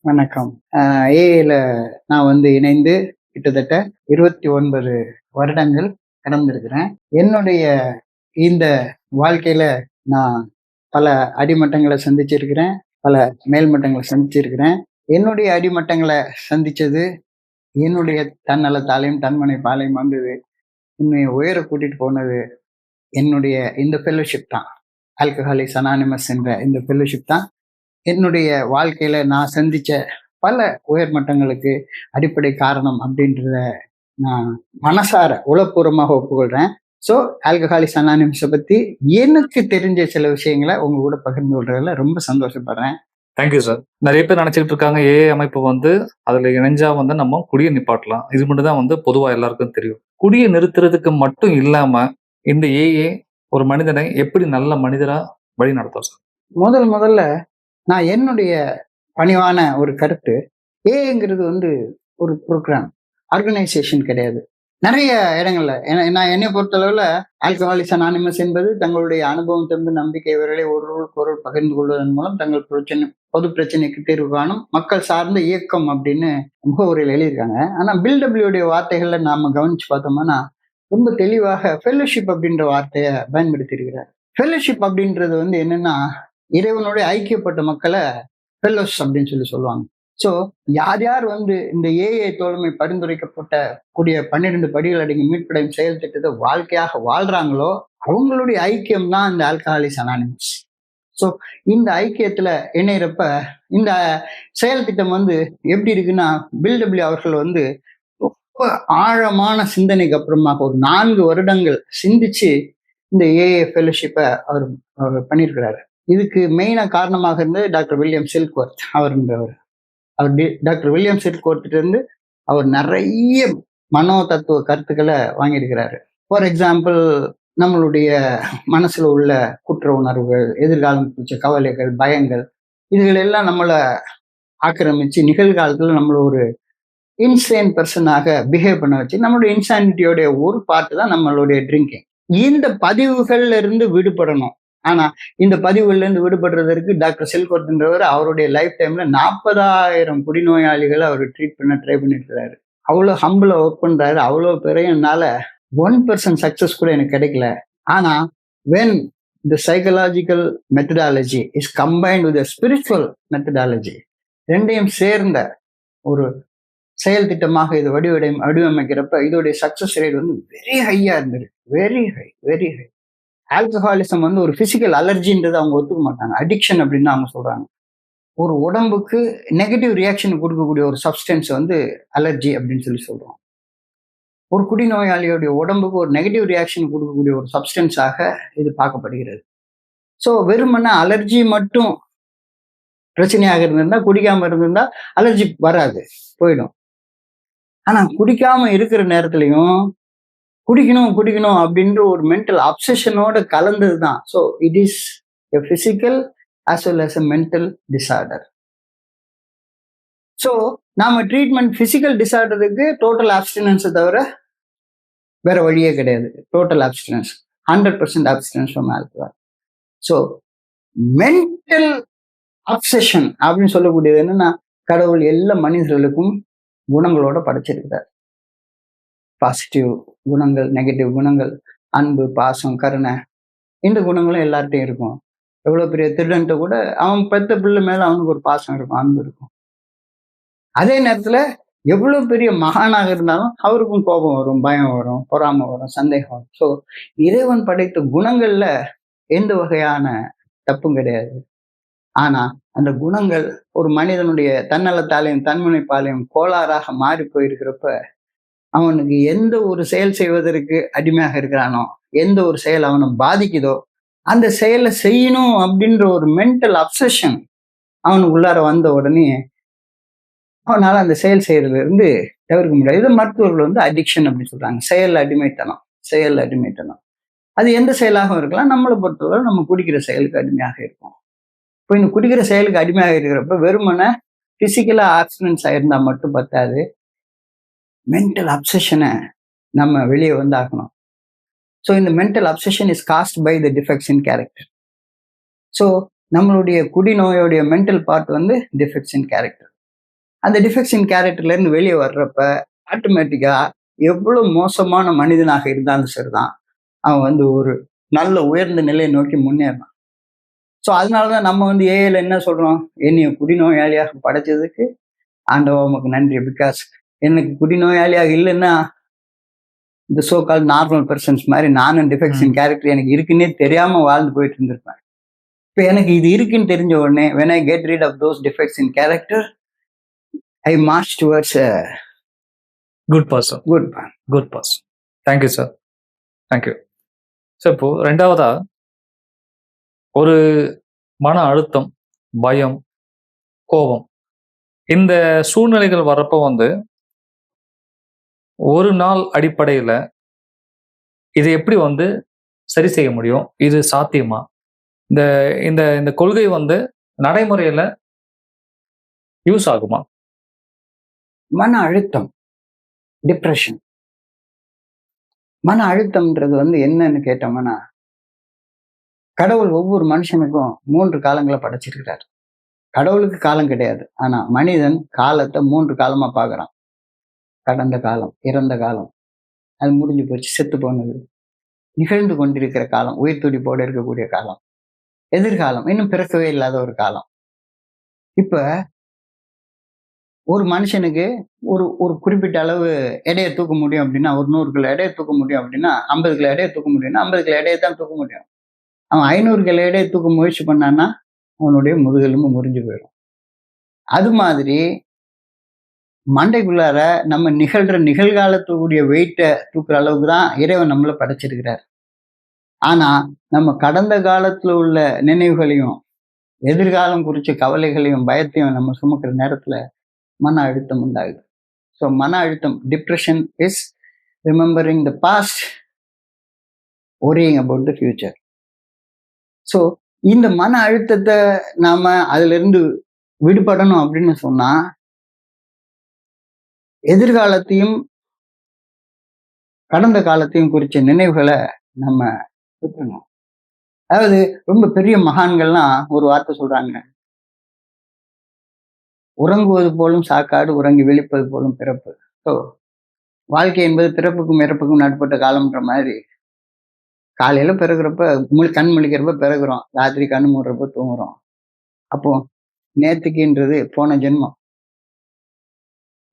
வணக்கம். ஏஐல நான் இணைந்து கிட்டத்தட்ட 29 வருடங்கள் கடந்திருக்கிறேன். என்னுடைய இந்த வாழ்க்கையில நான் பல அடிமட்டங்கள சந்திச்சிருக்கிறேன். பல மேல்மட்டங்கள சந்திச்சிருக்கிறேன். என்னுடைய அடிமட்டங்கள சந்திச்சது, என்னுடைய தன்னலத்தாலயும், தன்முனைப்பாலயும் வந்தது. என்னைய உயர கூட்டிட்டு போனது, என்னுடைய இந்த ஃபெல்லோஷிப் தான். ஆல்கஹாலிக்ஸ் அனானிமஸ் என்ற இந்த ஃபெல்லோஷிப் தான். என்னுடைய வாழ்க்கையில நான் சந்திச்ச பல உயர் மட்டங்களுக்கு அடிப்படை காரணம் அப்படின்றத நான் மனசார உளப்பூர்வமாக ஒப்புக்கொள்றேன். ஸோ ஆல்கஹாலிக்ஸ் அனானிமஸை பத்தி எனக்கு தெரிஞ்ச சில விஷயங்களை உங்க கூட பகிர்ந்து கொள்றதுல ரொம்ப சந்தோஷப்படுறேன். Thank you sir. நிறைய பேர் நினைச்சிட்டு இருக்காங்க ஏஐ அமைப்பு அதுல இணைஞ்சா நம்ம குடியை நிப்பாட்டலாம். இது மட்டும் தான் பொதுவா எல்லாருக்கும் தெரியும். குடியை நிறுத்துறதுக்கு மட்டும் இல்லாம இந்த ஏஐ ஒரு மனிதனை எப்படி நல்ல மனிதரா வழி நடத்தும் சார்? முதல்ல நான் என்னுடைய பணிவான ஒரு கருத்து, ஏங்கிறது ஒரு ப்ரோக்ராம், ஆர்கனைசேஷன் கிடையாது. நிறைய இடங்கள்ல நான் என்னை பொறுத்தளவுல ஆல்கஹாலிக்ஸ் அனானிமஸ் என்பது தங்களுடைய அனுபவம், தெம்பு, நம்பிக்கை இவர்களை ஒருவருக்கொருவர் பகிர்ந்து கொள்வதன் மூலம் தங்கள் பொது பிரச்சனைக்கு தீர்வு காணும் மக்கள் சார்ந்த இயக்கம் அப்படின்னு முகவுரையில் எழுதியிருக்காங்க. ஆனா பில்டபிள்யூடைய வார்த்தைகள்ல நாம கவனிச்சு பார்த்தோம்னா ரொம்ப தெளிவாக ஃபெல்லோஷிப் அப்படின்ற வார்த்தையை பயன்படுத்தி இருக்கிறார். ஃபெல்லோஷிப் அப்படின்றது என்னன்னா, இறைவனுடைய ஐக்கியப்பட்ட மக்களை ஃபெல்லோஸ் அப்படின்னு சொல்லுவாங்க. ஸோ யார் யார் இந்த ஏஐ தோழமை பரிந்துரைக்கப்பட்ட கூடிய 12 படிகள் அடங்கி மீட்படையும் செயல் திட்டத்தை வாழ்க்கையாக வாழ்றாங்களோ அவங்களுடைய ஐக்கியம் தான் இந்த ஆல்கஹாலிக்ஸ் அனானிமஸ். ஸோ இந்த ஐக்கியத்துல இணையிறப்ப இந்த செயல் திட்டம் எப்படி இருக்குன்னா, பில்டபிள்யூ அவர்கள் ரொம்ப ஆழமான சிந்தனைக்கு அப்புறமாக ஒரு 4 வருடங்கள் சிந்திச்சு இந்த ஏஐ ஃபெல்லோஷிப்பை அவர் பண்ணியிருக்கிறாரு. இதுக்கு மெயினா காரணமாக இருந்தது டாக்டர் வில்லியம் சில்க்வொர்த் அவர்ன்றவர். டாக்டர் வில்லியம் சில்க்வொர்த் இருந்து அவர் நிறைய மனோ தத்துவ கருத்துக்களை வாங்கியிருக்கிறாரு. ஃபார் எக்ஸாம்பிள், நம்மளுடைய மனசுல உள்ள குற்ற உணர்வுகள், எதிர்காலம் குறித்த கவலைகள், பயங்கள், இதுகள் எல்லாம் நம்மளை ஆக்கிரமிச்சு நிகழ்காலத்துல நம்மள ஒரு இன்சேன் பர்சனாக பிஹேவ் பண்ண வச்சு நம்மளுடைய இன்சானிட்டியோடைய ஒரு பார்ட்டு தான் நம்மளுடைய ட்ரிங்கிங். இந்த பதிவுகள்ல இருந்து விடுபடணும். ஆனா இந்த பதிவுகள்ல இருந்து விடுபடுறதற்கு டாக்டர் சில்க்வொர்த்ன்றவர் அவருடைய லைஃப் டைம்ல 40,000 குடிநோயாளிகளை அவர் ட்ரீட் பண்ண ட்ரை பண்ணிருக்கிறாரு. அவ்வளவு ஹம்பிளா ஒர்க் பண்றாரு. அவ்வளவு பேரையும் என்னால 1% சக்சஸ் கூட எனக்கு கிடைக்கல. ஆனா when the psychological methodology is combined with the spiritual methodology, ரெண்டையும் சேர்ந்த ஒரு செயல் திட்டமாக இது வடிவமைக்கிறப்ப இதோடைய சக்சஸ் ரேட் வெரி ஹையா இருந்திருக்கு. Very high. ஆல்கஹாலிசம் ஒரு பிசிக்கல் அலர்ஜின்றது அவங்க ஒத்துக்க மாட்டாங்க. அடிக்ஷன் அப்படின்னு அவங்க சொல்றாங்க. ஒரு உடம்புக்கு நெகட்டிவ் ரியாக்ஷன் கொடுக்கக்கூடிய ஒரு சப்ஸ்டன்ஸ் அலர்ஜி அப்படின்னு சொல்றோம். ஒரு குடிநோயாளியோடைய உடம்புக்கு ஒரு நெகட்டிவ் ரியாக்ஷன் கொடுக்கக்கூடிய ஒரு சப்ஸ்டன்ஸாக இது பார்க்கப்படுகிறது. ஸோ வெறுமனே அலர்ஜி மட்டும் பிரச்சனையாக இருந்திருந்தா, குடிக்காம இருந்திருந்தா அலர்ஜி வராது, போயிடும். ஆனா குடிக்காம இருக்கிற நேரத்திலையும் குடிக்கணும் அப்படின்ற ஒரு மென்டல் அப்சஷனோட கலந்தது தான். So it is a physical as well as a mental disorder. So நாம ட்ரீட்மெண்ட் பிசிக்கல் டிசார்டருக்கு டோட்டல் ஆப்ஸ்டினன்ஸை தவிர வேற வழியே கிடையாது. Total abstinence, 100% abstinence from alcohol. So mental obsession அப்படின்னு சொல்லக்கூடியது என்னன்னா, கடவுள் எல்லா மனிதர்களுக்கும் குணங்களோட படைச்சிருக்கிறார். பாசிட்டிவ் குணங்கள், நெகட்டிவ் குணங்கள், அன்பு, பாசம், கருணை, இந்த குணங்களும் எல்லார்ட்டையும் இருக்கும். எவ்வளவு பெரிய திருடன்ட்ட கூட அவன் பெத்த பிள்ளை மேல அவனுக்கு ஒரு பாசம் இருக்கும், அன்பு இருக்கும். அதே நேரத்துல எவ்வளவு பெரிய மகானாக இருந்தாலும் அவருக்கும் கோபம் வரும், பயம் வரும், பொறாமை வரும், சந்தேகம் வரும். ஸோ இறைவன் படைத்த குணங்கள்ல எந்த வகையான தப்பும் கிடையாது. ஆனா அந்த குணங்கள் ஒரு மனிதனுடைய தன்னலத்தாலையும் தன்முனைப்பாலையும் கோளாறாக மாறி போயிருக்கிறப்ப அவனுக்கு எந்த ஒரு செயல் செய்வதற்கு அடிமையாக இருக்கிறானோ, எந்த ஒரு செயல் அவனை பாதிக்குதோ அந்த செயலை செய்யணும் அப்படின்ற ஒரு மென்டல் அப்சஷன் அவனுக்கு உள்ளார வந்த உடனே அவனால அந்த செயல் செய்யறதுல இருந்து தவிர்க்க முடியாது. இது மருத்துவர்கள் அடிக்ஷன் அப்படின்னு சொல்றாங்க. செயல் அடிமைத்தனம். அது எந்த செயலாகவும் இருக்கலாம். நம்மளை பொறுத்தவரை நம்ம குடிக்கிற செயலுக்கு அடிமையாக இருக்கும். இப்போ இந்த குடிக்கிற செயலுக்கு அடிமையாக இருக்கிறப்ப வெறுமனை பிசிக்கலா ஆக்சிடென்ட்ஸ் ஆயிருந்தா மட்டும் பத்தாது, மென்டல் அப்சஷனை நம்ம வெளியே ஆகணும். ஸோ இந்த mental obsession is caused by the defects in character. So நம்மளுடைய குடிநோயோடைய mental part defects in character. அந்த டிஃபெக்ஷன் கேரக்டர்ல இருந்து வெளியே வர்றப்ப ஆட்டோமேட்டிக்கா எவ்வளவு மோசமான மனிதனாக இருந்தாலும் சரிதான், அவன் வந்து ஒரு நல்ல உயர்ந்த நிலையை நோக்கி முன்னேறான். ஸோ அதனாலதான் நம்ம வந்து ஏஐல என்ன சொல்றோம், என்னைய குடிநோயாளியாக படைச்சதுக்கு ஆண்டவா உமக்கு நன்றி. பிகாஸ் எனக்கு குடிநோயாளியாக இல்லைன்னா இந்த சோ கால் நார்மல் பர்சன்ஸ் மாதிரி நானும் டிஃபெக்ஷன் கேரக்டர் எனக்கு இருக்குன்னே தெரியாம வாழ்ந்து போயிட்டு இருந்திருப்பேன். இப்போ எனக்கு இது இருக்குன்னு தெரிஞ்ச உடனே when I get rid of those defects in character, I march towards a good person. good path. Good person. Thank you sir. Thank you sir. இப்போ ரெண்டாவதா ஒரு மன அழுத்தம், பயம், கோபம் இந்த சூழ்நிலைகள் வர்றப்ப வந்து ஒரு நாள் அடிப்படையில இதை எப்படி வந்து சரி செய்ய முடியும்? இது சாத்தியமா? இந்த இந்த இந்த கொள்கை வந்து நடைமுறையில யூஸ் ஆகுமா? மன அழுத்தம், டிப்ரெஷன். மன அழுத்தம்ன்றது வந்து என்னன்னு கேட்டோம்னா, கடவுள் ஒவ்வொரு மனுஷனுக்கும் 3 காலங்களை படைச்சிருக்கிறார். கடவுளுக்கு காலம் கிடையாது. ஆனா மனிதன் காலத்தை 3 காலமா பார்க்கறான். கடந்த காலம், இறந்த காலம், அது முடிஞ்சு போச்சு, செத்து போனது, நிகழ்ந்து கொண்டிருக்கிற காலம், உயிர் துடிப்போடு இருக்கக்கூடிய காலம், எதிர்காலம், இன்னும் பிறக்கவே இல்லாத ஒரு காலம். இப்ப ஒரு மனுஷனுக்கு ஒரு ஒரு குறிப்பிட்ட அளவு எடையை தூக்க முடியும் அப்படின்னா, ஒரு 100 கிலோ எடையை தூக்க முடியும் அப்படின்னா, 50 கிலோ எடையை தூக்க முடியும்னா 50 கிலோ எடையை தான் தூக்க முடியும். அவன் 500 கிலோ எடையை தூக்க முயற்சி பண்ணான்னா அவனுடைய முதுகெலும்பு முறிஞ்சு போயிடும். அது மாதிரி மண்டைக்குள்ளார நம்ம நிகழ்ற நிகழ்காலத்துக்குரிய வெயிட்டை தூக்குற அளவுக்கு தான் இறைவன் நம்மளை படைச்சிருக்கிறார். ஆனா நம்ம கடந்த காலத்துல உள்ள நினைவுகளையும் எதிர்காலம் குறிச்ச கவலைகளையும் பயத்தையும் நம்ம சுமக்கிற நேரத்துல மன அழுத்தம் உண்டாகுது. ஸோ மன அழுத்தம், depression is remembering the past, worrying about the future. So இந்த மன அழுத்தத்தை நாம அதுல இருந்து விடுபடணும் அப்படின்னு சொன்னா, எதிர்காலத்தையும் கடந்த காலத்தையும் குறிச்ச நினைவுகளை நம்ம விட்டுறணும். அதாவது ரொம்ப பெரிய மகான்கள்லாம் ஒரு வார்த்தை சொல்றாங்க, உறங்குவது போலும் சாக்காடு, உறங்கி விழிப்பது போலும் பிறப்பு. ஸோ வாழ்க்கை என்பது பிறப்புக்கும் இறப்புக்கும் நடுப்பட்ட காலம்ன்ற மாதிரி, காலையில பிறகுறப்ப கண் முழிக்கிறப்ப பிறகுறோம், ராத்திரி கண்ணு மூடுறப்ப தூங்குறோம். அப்போ நேத்துக்குன்றது போன ஜென்மம்,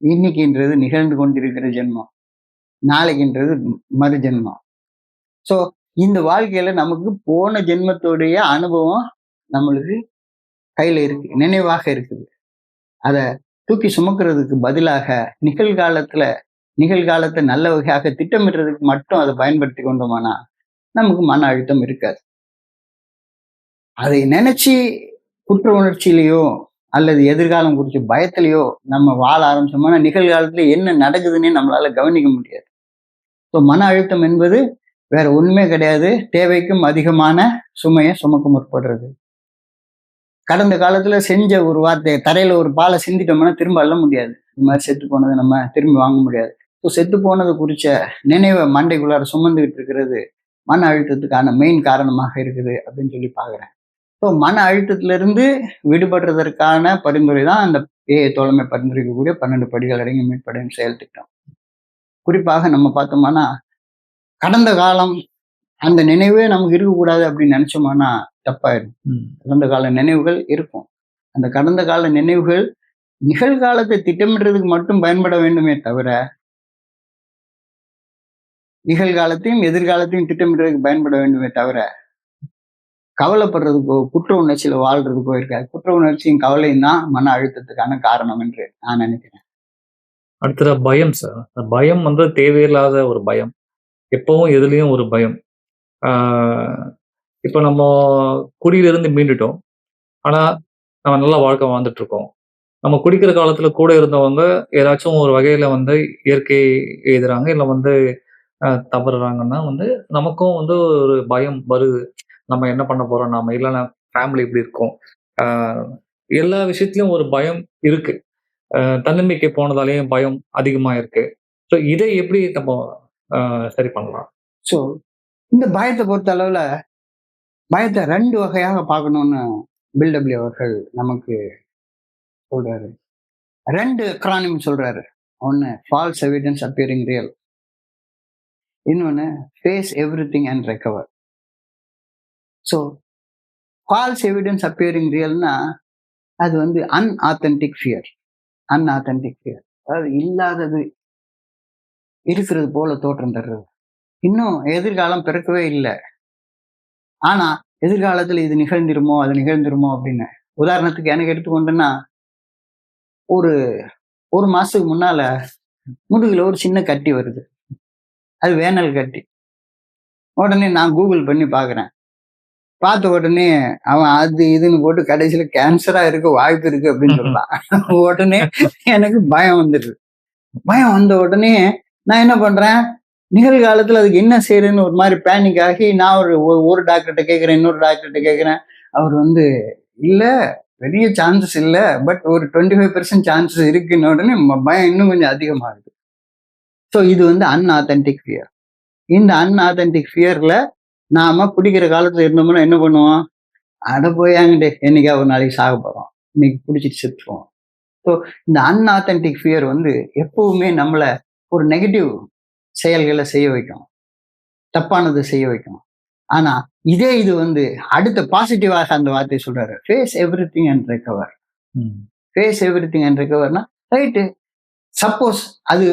இன்னைக்குன்றது நிகழ்ந்து கொண்டிருக்கிற ஜென்மம், நாளைக்குன்றது மறு ஜென்மம். ஸோ இந்த வாழ்க்கையில நமக்கு போன ஜென்மத்துடைய அனுபவம் நம்மளுக்கு கையில இருக்கு, நினைவாக இருக்குது. அதை தூக்கி சுமக்கிறதுக்கு பதிலாக நிகழ்காலத்தை நல்ல வகையாக திட்டமிடுறதுக்கு மட்டும் அதை பயன்படுத்தி கொண்டோமானா நமக்கு மன அழுத்தம் இருக்காது. அதை நினைச்சு குற்ற உணர்ச்சியிலையோ அல்லது எதிர்காலம் குறிச்ச பயத்திலையோ நம்ம வாழ ஆரம்பிச்சோம்னா நிகழ்காலத்துல என்ன நடக்குதுன்னே நம்மளால கவனிக்க முடியாது. ஸோ மன அழுத்தம் என்பது வேற ஒண்ணுமே கிடையாது, தேவைக்கும் அதிகமான சுமையை சுமக்க முற்படுறது. கடந்த காலத்துல செஞ்ச ஒரு வார்த்தையை, தரையில ஒரு பாலை சிந்திட்டோம்னா திரும்ப அள்ள முடியாது. இந்த மாதிரி செத்து போனதை நம்ம திரும்பி வாங்க முடியாது. ஸோ செத்து போனது குறிச்ச நினைவை மண்டைக்குள்ளார சுமந்துகிட்டு இருக்கிறது மன அழுத்தத்துக்கான மெயின் காரணமாக இருக்குது அப்படின்னு சொல்லி பாக்குறேன். ஸோ மன அழுத்தத்திலிருந்து விடுபடுறதற்கான பரிந்துரை தான் அந்த ஏஐ தோழமை பரிந்துரைக்கக்கூடிய 12 படிகள் அடங்கிய மீட்படையும் செயல் திட்டம். குறிப்பாக நம்ம பார்த்தோம்னா, கடந்த காலம் அந்த நினைவே நமக்கு இருக்கக்கூடாது அப்படின்னு நினைச்சோம்னா தப்பாயிடும். கடந்த கால நினைவுகள் இருக்கும். அந்த கடந்த கால நினைவுகள் நிகழ்காலத்தை திட்டமிடுறதுக்கு மட்டும் பயன்பட வேண்டுமே தவிர, நிகழ்காலத்தையும் எதிர்காலத்தையும் திட்டமிடுறதுக்கு பயன்பட வேண்டுமே தவிர, கவலைப்படுறதுக்கோ குற்ற உணர்ச்சியில வாழ்றதுக்கோ இருக்காது. குற்ற உணர்ச்சியும் கவலையும் தான் மன அழுத்தத்துக்கான காரணம் என்று நான் நினைக்கிறேன். அடுத்தது பயம் சார். பயம் வந்து தேவையில்லாத ஒரு பயம், எப்பவும் எதுலயும் ஒரு பயம். இப்போ நம்ம குடியிலிருந்து மீண்டுட்டோம், ஆனா நம்ம நல்ல வாழ்க்கை வாழ்ந்துட்டு இருக்கோம். நம்ம குடிக்கிற காலத்துல கூட இருந்தவங்க ஏதாச்சும் ஒரு வகையில வந்து இயற்கை எழுதுறாங்க, இல்லை வந்து தவறுறாங்கன்னா வந்து நமக்கும் வந்து ஒரு பயம் வருது. நம்ம என்ன பண்ண போறோம், நாம இல்லைன்னா ஃபேமிலி இப்படி இருக்கும், எல்லா விஷயத்துலயும் ஒரு பயம் இருக்கு. தன்னம்பிக்கை போனதாலேயும் பயம் அதிகமா இருக்கு. ஸோ இதை எப்படி நம்ம சரி பண்ணலாம்? ஸோ இந்த பயத்தை பொறுத்த அளவுல பயத்தை 2 வகையாக பார்க்கணும்னு பில்டபிள்யூ அவர்கள் நமக்கு சொல்றாரு. 2 அக்ரானிம் சொல்றாரு. ஒன்னு ஃபால்ஸ் எவிடன்ஸ் அப்பியரிங் ரியல், இன்னொன்னு face everything and recover. So false evidence appearing ரியல்னா அது வந்து அன்ஆத்தென்டிக் ஃபியர். அதாவது இல்லாதது இருக்கிறது போல தோற்றம் தர்றது. இன்னும் எதிர்காலம் பிறக்கவே இல்லை, ஆனா எதிர்காலத்துல இது நிகழ்ந்துருமோ அது நிகழ்ந்துருமோ அப்படின்னு. உதாரணத்துக்கு எனக்கு எடுத்துக்கொண்டேன்னா, ஒரு ஒரு மாசத்துக்கு முன்னால முதுகுல ஒரு சின்ன கட்டி வருது. அது வேனல் கட்டி. உடனே நான் கூகுள் பண்ணி பாக்குறேன். பார்த்த உடனே அவன் அது இதுன்னு போட்டு கடைசியில கேன்சரா இருக்க வாய்ப்பு இருக்கு அப்படின்னு சொல்றான். உடனே எனக்கு பயம் வந்துடுது. பயம் வந்த உடனே நான் என்ன பண்றேன், நிகழ்காலத்துல அதுக்கு என்ன செய்யறதுன்னு ஒரு மாதிரி பேனிக் ஆகி நான் ஒரு டாக்டர்கிட்ட கேட்கிறேன், இன்னொரு டாக்டர்கிட்ட கேட்கிறேன். அவர் வந்து இல்ல பெரிய சான்சஸ் இல்ல, பட் ஒரு 25% சான்சஸ் இருக்குன்னு உடனே பயம் இன்னும் கொஞ்சம் அதிகமாகுது. ஸோ இது வந்து அன்ஆத்தென்டிக் ஃபியர். இந்த அன்ஆத்தென்டிக் ஃபியர்ல நாம குடிக்கிற காலத்துல இருந்தோம்னா என்ன பண்ணுவோம், அட போயாங்கடே என்னைக்கா ஒரு நாளைக்கு சாக போறோம், இன்னைக்கு குடிச்சிட்டு செத்துருவோம். ஸோ இந்த அன்ஆத்தென்டிக் ஃபியர் வந்து எப்பவுமே நம்மள ஒரு நெகட்டிவ் செயல்களை செய்ய வைக்கும், தப்பானதை செய்ய வைக்கும். ஆனா இதே இது வந்து அடுத்த பாசிட்டிவாக அந்த வார்த்தையை சொல்றாரு, face everything and recover. Face everything and ரெக்கவர்னா ரைட்டு, சப்போஸ் அது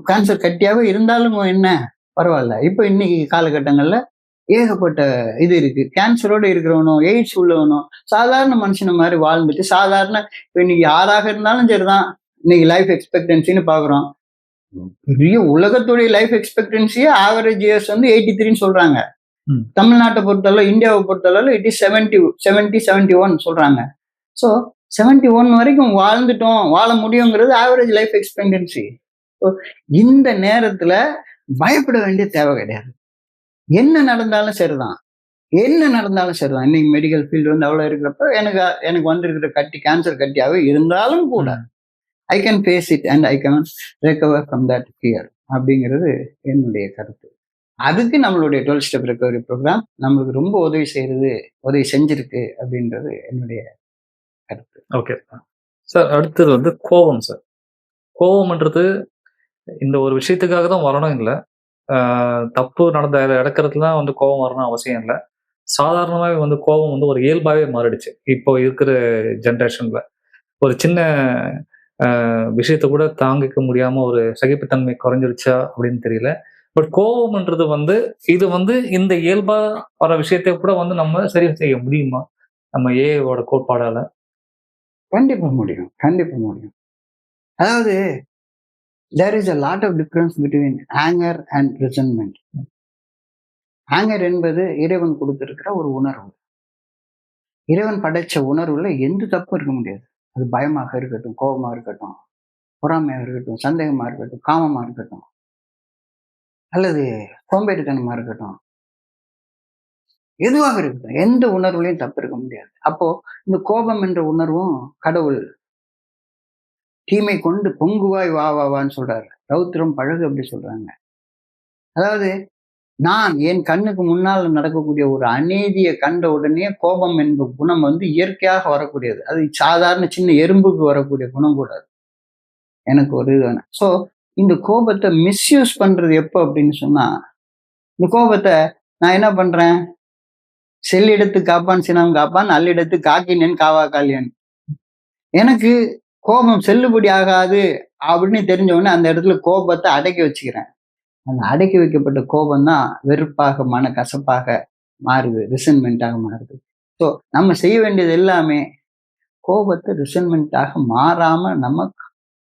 கேன்சர் கட்டியாவே இருந்தாலும் என்ன பரவாயில்ல. இப்போ இன்னைக்கு காலகட்டங்கள்ல ஏகப்பட்ட இது இருக்கு. கேன்சரோட இருக்கிறவனும் எய்ட்ஸ் உள்ளவனும் சாதாரண மனுஷன மாதிரி வாழ்ந்துட்டு சாதாரண, இப்போ இன்னைக்கு யாராக இருந்தாலும் சரிதான், இன்னைக்கு லைஃப் எக்ஸ்பெக்டன்சின்னு பாக்குறோம். பெரிய உலகத்துடைய லைஃப் எக்ஸ்பெக்டன்சியே ஆவரேஜ் இயர்ஸ் வந்து 83 சொல்றாங்க. தமிழ்நாட்டை பொறுத்தளவு, இந்தியாவை பொறுத்தளவு இட் இஸ் 71 சொல்றாங்க. ஸோ 71 வரைக்கும் வாழ்ந்துட்டோம், வாழ முடியுங்கிறது ஆவரேஜ் லைஃப் எக்ஸ்பெக்டன்சி. இந்த நேரத்துல பயப்பட வேண்டிய தேவை கிடையாது. என்ன நடந்தாலும் சரிதான், இன்னைக்கு மெடிக்கல் ஃபீல்டு வந்து அவ்வளவு இருக்கிறப்ப எனக்கு வந்திருக்கிற கட்டி கேன்சர் கட்டியாவே இருந்தாலும் கூட I can face it and I can recover from that fear அப்படிங்கிறது என்னுடைய கருத்து. அதுக்கு நம்மளுடைய 12 ஸ்டெப் ரெக்கவரி ப்ரோக்ராம் நம்மளுக்கு ரொம்ப உதவி செஞ்சிருக்கு அப்படின்றது என்னுடைய கருத்து. Okay sir. அடுத்தது வந்து கோபம் சார். கோபம்ன்றது இந்த ஒரு விஷயத்துக்காக தான் வரணும் இல்லை, தப்பு நடந்த இடத்துல வந்து கோபம் வரணும் அவசியம் இல்லை. சாதாரணமாகவே வந்து கோபம் வந்து ஒரு இயல்பாகவே மாறிடுச்சு இப்போ இருக்கிற ஜென்ரேஷன்ல. ஒரு சின்ன விஷயத்த கூட தாங்கிக்க முடியாம ஒரு சகிப்புத்தன்மை குறைஞ்சிருச்சா அப்படின்னு தெரியல. பட் கோபம்ன்றது வந்து இது வந்து இந்த இயல்பா வர விஷயத்தை கூட வந்து நம்ம சரி செய்ய முடியுமா நம்ம ஏஐயோட கோட்பாடால? கண்டிப்பா முடியும். அதாவது there is a lot of difference between anger and resentment. Anger என்பது இறைவன் கொடுத்திருக்கிற ஒரு உணர்வு. இறைவன் படைச்ச உணர்வுல எந்த தப்பும் இருக்க முடியாது. அது பயமாக இருக்கட்டும், கோபமா இருக்கட்டும், பொறாமையாக இருக்கட்டும், சந்தேகமா இருக்கட்டும், காமமா இருக்கட்டும், அல்லது சோம்பேறித்தனமா இருக்கட்டும், எதுவாக இருக்கட்டும், எந்த உணர்வுலையும் தப்பு இருக்க முடியாது. அப்போ இந்த கோபம் என்ற உணர்வும் கடவுள் தீமை கொண்டு பொங்குவாய் வா வா வான்னு சொல்றாரு. ரௌத்திரம் பழகு அப்படி சொல்றாங்க. அதாவது நான் என் கண்ணுக்கு முன்னால் நடக்கக்கூடிய ஒரு அநீதியை கண்ட உடனே கோபம் என்ப குணம் வந்து இயற்கையாக வரக்கூடியது. அது சாதாரண சின்ன எறும்புக்கு வரக்கூடிய குணம் கூட எனக்கு ஒரு இது வேணும். ஸோ இந்த கோபத்தை மிஸ்யூஸ் பண்றது எப்போ அப்படின்னு சொன்னா, இந்த கோபத்தை நான் என்ன பண்றேன், செல்லிடத்து காப்பான் சினம் காப்பான், அல்லிடத்து காக்கினேன் காவா காலியன். எனக்கு கோபம் செல்லுபடி ஆகாது அப்படின்னு தெரிஞ்ச உடனே அந்த இடத்துல கோபத்தை அடக்கி வச்சுக்கிறேன். அந்த அடக்கி வைக்கப்பட்ட கோபம் தான் வெறுப்பாக, மன கசப்பாக மாறுது, ரிசன்மெண்டாக மாறுது. ஸோ நம்ம செய்ய வேண்டியது எல்லாமே கோபத்தை ரிசன்மெண்டாக மாறாம நம்ம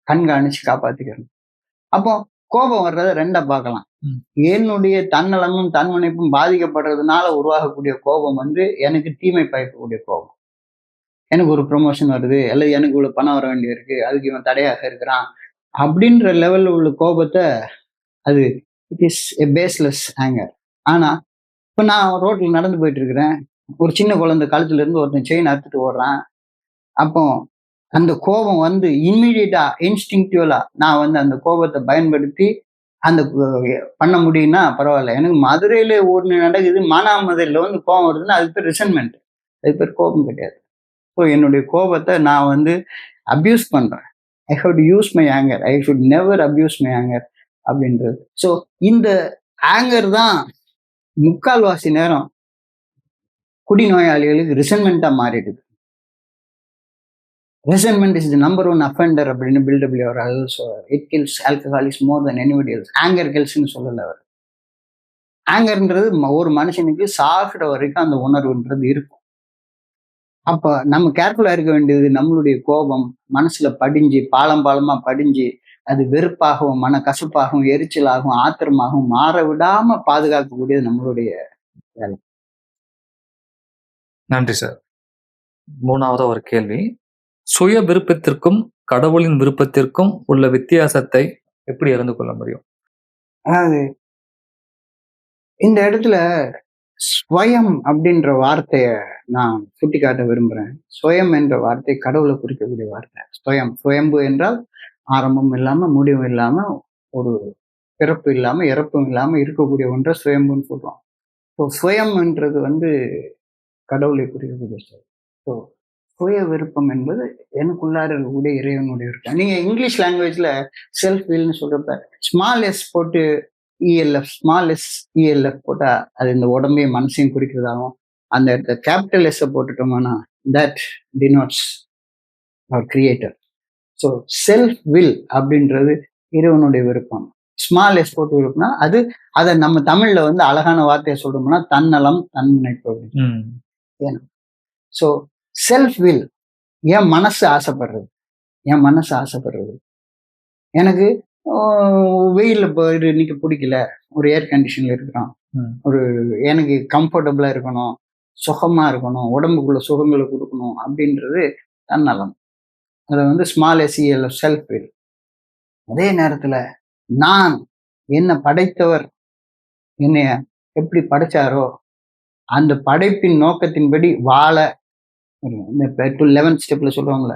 கண்காணிச்சு காப்பாத்திக்கணும். அப்போ கோபம் வர்றதை ரெண்டா பார்க்கலாம். என்னுடைய தன்னலமும் தன்முனைப்பும் பாதிக்கப்படுறதுனால உருவாகக்கூடிய கோபம் வந்து எனக்கு தீமை பயக்கக்கூடிய கோபம். எனக்கு ஒரு ப்ரொமோஷன் வருது, அல்லது எனக்கு இவ்வளவு பணம் வர வேண்டிய இருக்கு, அதுக்கு இவன் தடையாக இருக்கிறான் அப்படின்ற லெவல்ல உள்ள கோபத்தை, அது it is a baseless anger. ஆனா இப்ப நான் ரோட்ல நடந்து போயிட்டு இருக்கிறேன், ஒரு சின்ன குழந்தை கழுத்துல இருந்து ஒருத்தன் செயின் அறுத்துட்டு ஓடுறான். அப்போ அந்த கோபம் வந்து இன்மீடியட்டா இன்ஸ்டிங்டிவலா நான் வந்து அந்த கோபத்தை பயன்படுத்தி அந்த பண்ண முடியும்னா பரவாயில்ல. எனக்கு மதுரையில ஒன்று நடக்குது, மானாமதுரையில வந்து கோபம் வருதுன்னா அது பேர் ரிசன்மெண்ட், அது பேர் கோபம் கிடையாது. ஸோ என்னுடைய கோபத்தை நான் வந்து அபியூஸ் பண்றேன். I have to use my anger, I should never abuse my anger அப்படின்றது. ஸோ இந்த ஆங்கர் தான் முக்கால்வாசி நேரம் குடிநோயாளிகளுக்கு ரிசன்மெண்டா மாறிடுது. Resentment is the number one offender அப்படின்னு பில்டபிள்யூ அவர் also it kills alcoholics more than anybody else. Anger கில்ஸ்ன்னு சொல்லல அவர். ஆங்கர்ன்றது ஒரு மனுஷனுக்கு சாகிற வரைக்கும் அந்த உணர்வுன்றது இருக்கும். அப்ப நம்ம கேர்ஃபுல்லா இருக்க வேண்டியது நம்மளுடைய கோபம் மனசுல படிஞ்சு பாலமா படிஞ்சு அது வெறுப்பாகவும் மன கசப்பாகவும் எரிச்சலாகவும் ஆத்திரமாகவும் மாற விடாம பாதுகாக்கக்கூடியது நம்மளுடைய வேலை. நன்றி சார். மூணாவது ஒரு கேள்வி, சுய விருப்பத்திற்கும் கடவுளின் விருப்பத்திற்கும் உள்ள வித்தியாசத்தை எப்படி அறிந்து கொள்ள முடியும்? அதாவது இந்த இடத்துல ஸ்வயம் அப்படின்ற வார்த்தைய நான் சுட்டிக்காட்ட விரும்புறேன். ஸ்வயம் என்ற வார்த்தை கடவுளை குறிக்கக்கூடிய வார்த்தை. சுயம்பு என்றால் ஆரம்பம் இல்லாம முடிவும் இல்லாம ஒரு பிறப்பு இல்லாம இறப்பும் இல்லாம இருக்கக்கூடிய ஒன்றை சுயம்புன்னு சொல்றோம். ஸோ சுயம்ன்றது கடவுளை குறிக்கக்கூடிய சொல். ஸோ சுய விருப்பம் என்பது எனக்குள்ளார இருக்கக்கூடிய இறைவனுடைய விருப்பம். நீங்க இங்கிலீஷ் லாங்குவேஜ்ல செல்ஃப் வில்னு சொல்றப்ப ஸ்மால் எஸ் போட்டு இஎல்எஃப், ஸ்மால் எஸ் இஎல்எஃப் போட்டா அது இந்த உடம்பையும் மனசையும் குறிக்கிறதாகும். அந்த இடத்துல கேபிட்டல் எஸ் போட்டுட்டோம்னா that denotes our creator. So self will அப்படின்றது இறைவனுடைய விருப்பம். ஸ்மால் எஸ் போட்டு விருப்பம்னா அது அதை நம்ம தமிழ்ல அழகான வார்த்தையை சொல்றோம்னா தன்னலம் தன்னிணைப்பு. ஏன்னா ஸோ செல்ஃப் வில் என் மனசு ஆசைப்படுறது. எனக்கு வெயில்ல போயிட்டு இன்னைக்கு பிடிக்கல, ஒரு ஏர் கண்டிஷன்ல இருக்கிறோம், ஒரு எனக்கு கம்ஃபர்டபுளா இருக்கணும், சுகமா இருக்கணும், உடம்புக்குள்ள சுகங்களை கொடுக்கணும் அப்படின்றது தன்னலம். அதை ஸ்மால் எஸ்இஎல் செல்ஃப் வில். அதே நேரத்துல நான் என்ன படைத்தவர் என்னைய எப்படி படைச்சாரோ அந்த படைப்பின் நோக்கத்தின்படி வாழ, இந்த 11th ஸ்டெப்ல சொல்லுவாங்களே,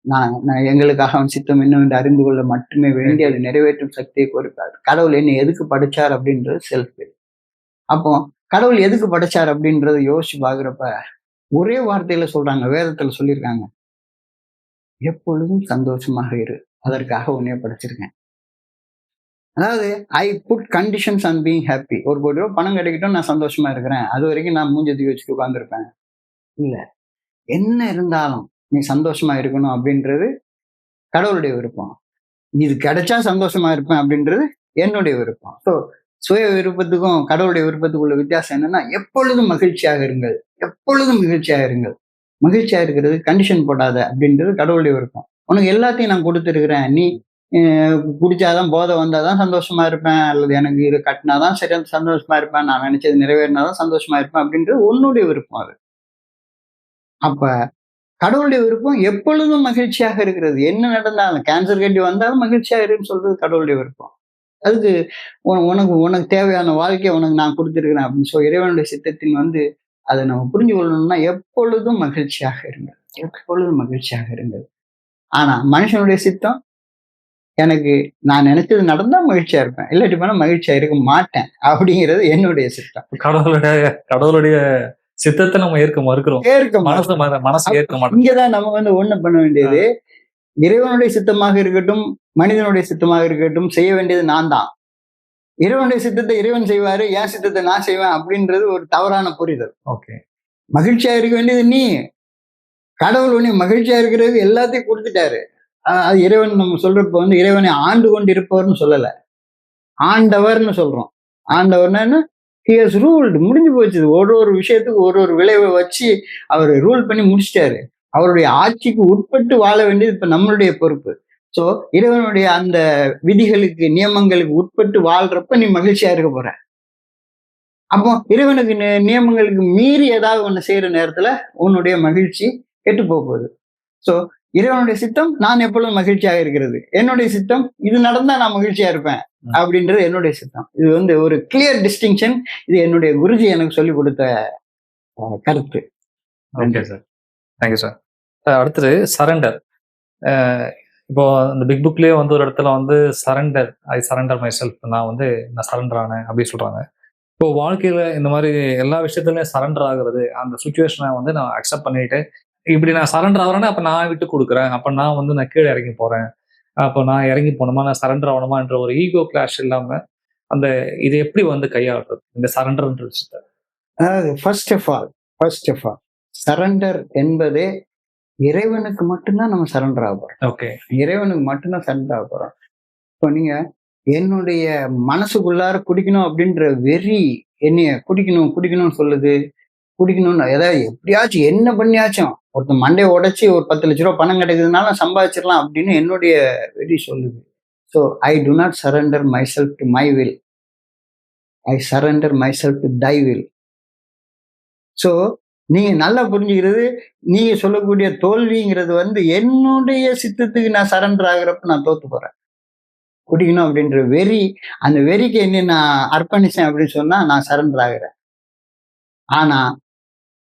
நான் எங்களுக்காக அவன் சித்தம் என்னவென்று அறிந்து கொள்ள மட்டுமே வேண்டி அது நிறைவேற்றும் சக்தியை கோரிப்பார். கடவுள் என்னை எதுக்கு படைச்சார் அப்படின்றது செல்ஃப் வில். அப்போ கடவுள் எதுக்கு படைச்சார் அப்படின்றத யோசிச்சு பாக்குறப்ப ஒரே வார்த்தையில சொல்றாங்க, வேதத்துல சொல்லியிருக்காங்க, எப்பொழுதும் சந்தோஷமாக இரு, அதற்காக உன்னைய படைச்சிருக்கேன். அதாவது I put conditions on being happy. ஒரு கோடி ரூபாய் பணம் கிடைக்கட்டும், நான் சந்தோஷமா இருக்கிறேன், அது வரைக்கும் நான் மூஞ்சதி வச்சுட்டு உட்காந்துருப்பேன். இல்ல, என்ன இருந்தாலும் நீ சந்தோஷமா இருக்கணும் அப்படின்றது கடவுளுடைய விருப்பம். இது கிடைச்சா சந்தோஷமா இருப்பேன் அப்படின்றது என்னுடைய விருப்பம். ஸோ சுய விருப்பத்துக்கும் கடவுளுடைய விருப்பத்துக்குள்ள வித்தியாசம் என்னன்னா, எப்பொழுதும் மகிழ்ச்சியாக இருங்கள், மகிழ்ச்சியா இருக்கிறது கண்டிஷன் போடாத அப்படின்றது கடவுளுடைய விருப்பம். உனக்கு எல்லாத்தையும் நான் கொடுத்துருக்கிறேன், நீ குடிச்சாதான் போதை வந்தாதான் சந்தோஷமா இருப்பேன், அல்லது எனக்கு இது கட்டினாதான் சரியா சந்தோஷமா இருப்பேன், நான் நினைச்சது நிறைவேறினாதான் சந்தோஷமா இருப்பேன் அப்படின்றது உன்னுடைய விருப்பம். அது அப்ப கடவுளுடைய விருப்பம் எப்பொழுதும் மகிழ்ச்சியாக இருக்கிறது. என்ன நடந்தாலும் கேன்சர் கட்டி வந்தாலும் மகிழ்ச்சியா இருக்குன்னு சொல்றது கடவுளுடைய விருப்பம். அதுக்கு உனக்கு தேவையான வாழ்க்கையை உனக்கு நான் கொடுத்துருக்கிறேன் அப்படின்னு சொல்லி இறைவனுடைய சித்தத்தின் அதை நம்ம புரிஞ்சு கொள்ளணும்னா எப்பொழுதும் மகிழ்ச்சியாக இருங்கள். ஆனா மனுஷனுடைய சித்தம், எனக்கு நான் நினைச்சது நடந்தா மகிழ்ச்சியா இருப்பேன், இல்லாட்டி போனா மகிழ்ச்சியா இருக்க மாட்டேன் அப்படிங்கிறது என்னுடைய சித்தம். கடவுளுடைய சித்தத்தை நம்ம ஏற்க மறுக்கிறோம், மனசு ஏற்க மாட்டோம். இங்கதான் நம்ம ஒண்ணு பண்ண வேண்டியது, இறைவனுடைய சித்தமாக இருக்கட்டும் மனிதனுடைய சித்தமாக இருக்கட்டும், செய்ய வேண்டியது நான் தான். இறைவனுடைய சித்தத்தை இறைவன் செய்வாரு, என் சித்தத்தை நான் செய்வேன் அப்படின்றது ஒரு தவறான புரிதல். ஓகே, மகிழ்ச்சியா இருக்க வேண்டியது நீ. கடவுள் உன்னை மகிழ்ச்சியா இருக்கிறது எல்லாத்தையும் கொடுத்துட்டாரு. அது இறைவன் நம்ம சொல்றப்ப இறைவனை ஆண்டு கொண்டு இருப்பவர்னு சொல்லல, ஆண்டவர்னு சொல்றோம். ஆண்டவர்னா he has ruled, முடிஞ்சு போச்சு. ஒரு விஷயத்துக்கு ஒரு விளைவை வச்சு அவர் ரூல் பண்ணி முடிச்சிட்டாரு. அவருடைய ஆட்சிக்கு உட்பட்டு வாழ வேண்டியது இப்ப நம்மளுடைய பொறுப்பு. சோ இறைவனுடைய அந்த விதிகளுக்கு நியமங்களுக்கு உட்பட்டு வாழ்றப்ப நீ மகிழ்ச்சியா இருக்க போற. அப்போ இறைவனுக்கு நியமங்களுக்கு மீறி ஏதாவது ஒண்ணு செய்யற நேரத்துல உன்னுடைய மகிழ்ச்சி கெட்டு போகுது. சோ இறைவனுடைய சித்தம் நான் எப்பொழுதும் மகிழ்ச்சியாக இருக்கிறது, என்னுடைய சித்தம் இது நடந்தா நான் மகிழ்ச்சியா இருப்பேன் அப்படின்றது என்னுடைய சித்தம். இது ஒரு கிளியர் டிஸ்டிங்ஷன். இது என்னுடைய குருஜி எனக்கு சொல்லி கொடுத்த கருத்து. Okay sir, thank you sir. அடுத்தது சரண்டர். இப்போ இந்த பிக் புக்லயே ஒரு இடத்துல surrender, I surrender my self, நான் சரண்டர் ஆனேன் அப்படின்னு சொல்றாங்க. இப்போ வாழ்க்கையில இந்த மாதிரி எல்லா விஷயத்துலயும் சரண்டர் ஆகுறது, அந்த சுச்சுவேஷனை நான் அக்செப்ட் பண்ணிட்டு இப்படி நான் சரண்டர் ஆகிறேன்னா அப்ப நான் விட்டு கொடுக்குறேன், அப்ப நான் வந்து நான் கீழே இறங்கி போறேன், அப்போ நான் இறங்கி போனோமா நான் சரண்டர் ஆகணுமான்ற ஒரு ஈகோ கிளாஷ் இல்லாம அந்த இது எப்படி வந்து கையாளுறது இந்த சரண்டர்ன்ற விஷயத்த? அதாவது ஃபர்ஸ்ட் ஆஃப் ஆல் சரண்டர் என்பதே இறைவனுக்கு மட்டும்தான் நம்ம சரண்டர் ஆக போறோம். ஓகே, இறைவனுக்கு மட்டும்தான் சரண்டர் ஆக போறோம். இப்போ நீங்க என்னுடைய மனசுக்குள்ளார குடிக்கணும் அப்படின்ற வெறி என்னைய குடிக்கணும்னு சொல்லுது. குடிக்கணும்னு ஏதாவது எப்படியாச்சும் என்ன பண்ணியாச்சும் ஒருத்தன் மண்டையை உடைச்சி ஒரு 10 லட்ச ரூபா பணம் கிடைக்குதுனாலும் சம்பாதிச்சிடலாம் அப்படின்னு என்னுடைய வெறி சொல்லுது. So I to not surrender my self to my will, I surrender my self to Thai will. So நீங்க நல்லா புரிஞ்சுக்கிறது, நீங்க சொல்லக்கூடிய தோல்விங்கிறது வந்து என்னுடைய சித்தத்துக்கு நான் சரண்டர் ஆகுறப்ப நான் தோத்து போறேன். குடிக்கணும் அப்படின்ற வெறி, அந்த வெறிக்கு என்ன நான் அர்ப்பணிச்சேன் அப்படின்னு சொன்னா நான் சரண்டர் ஆகிறேன். ஆனா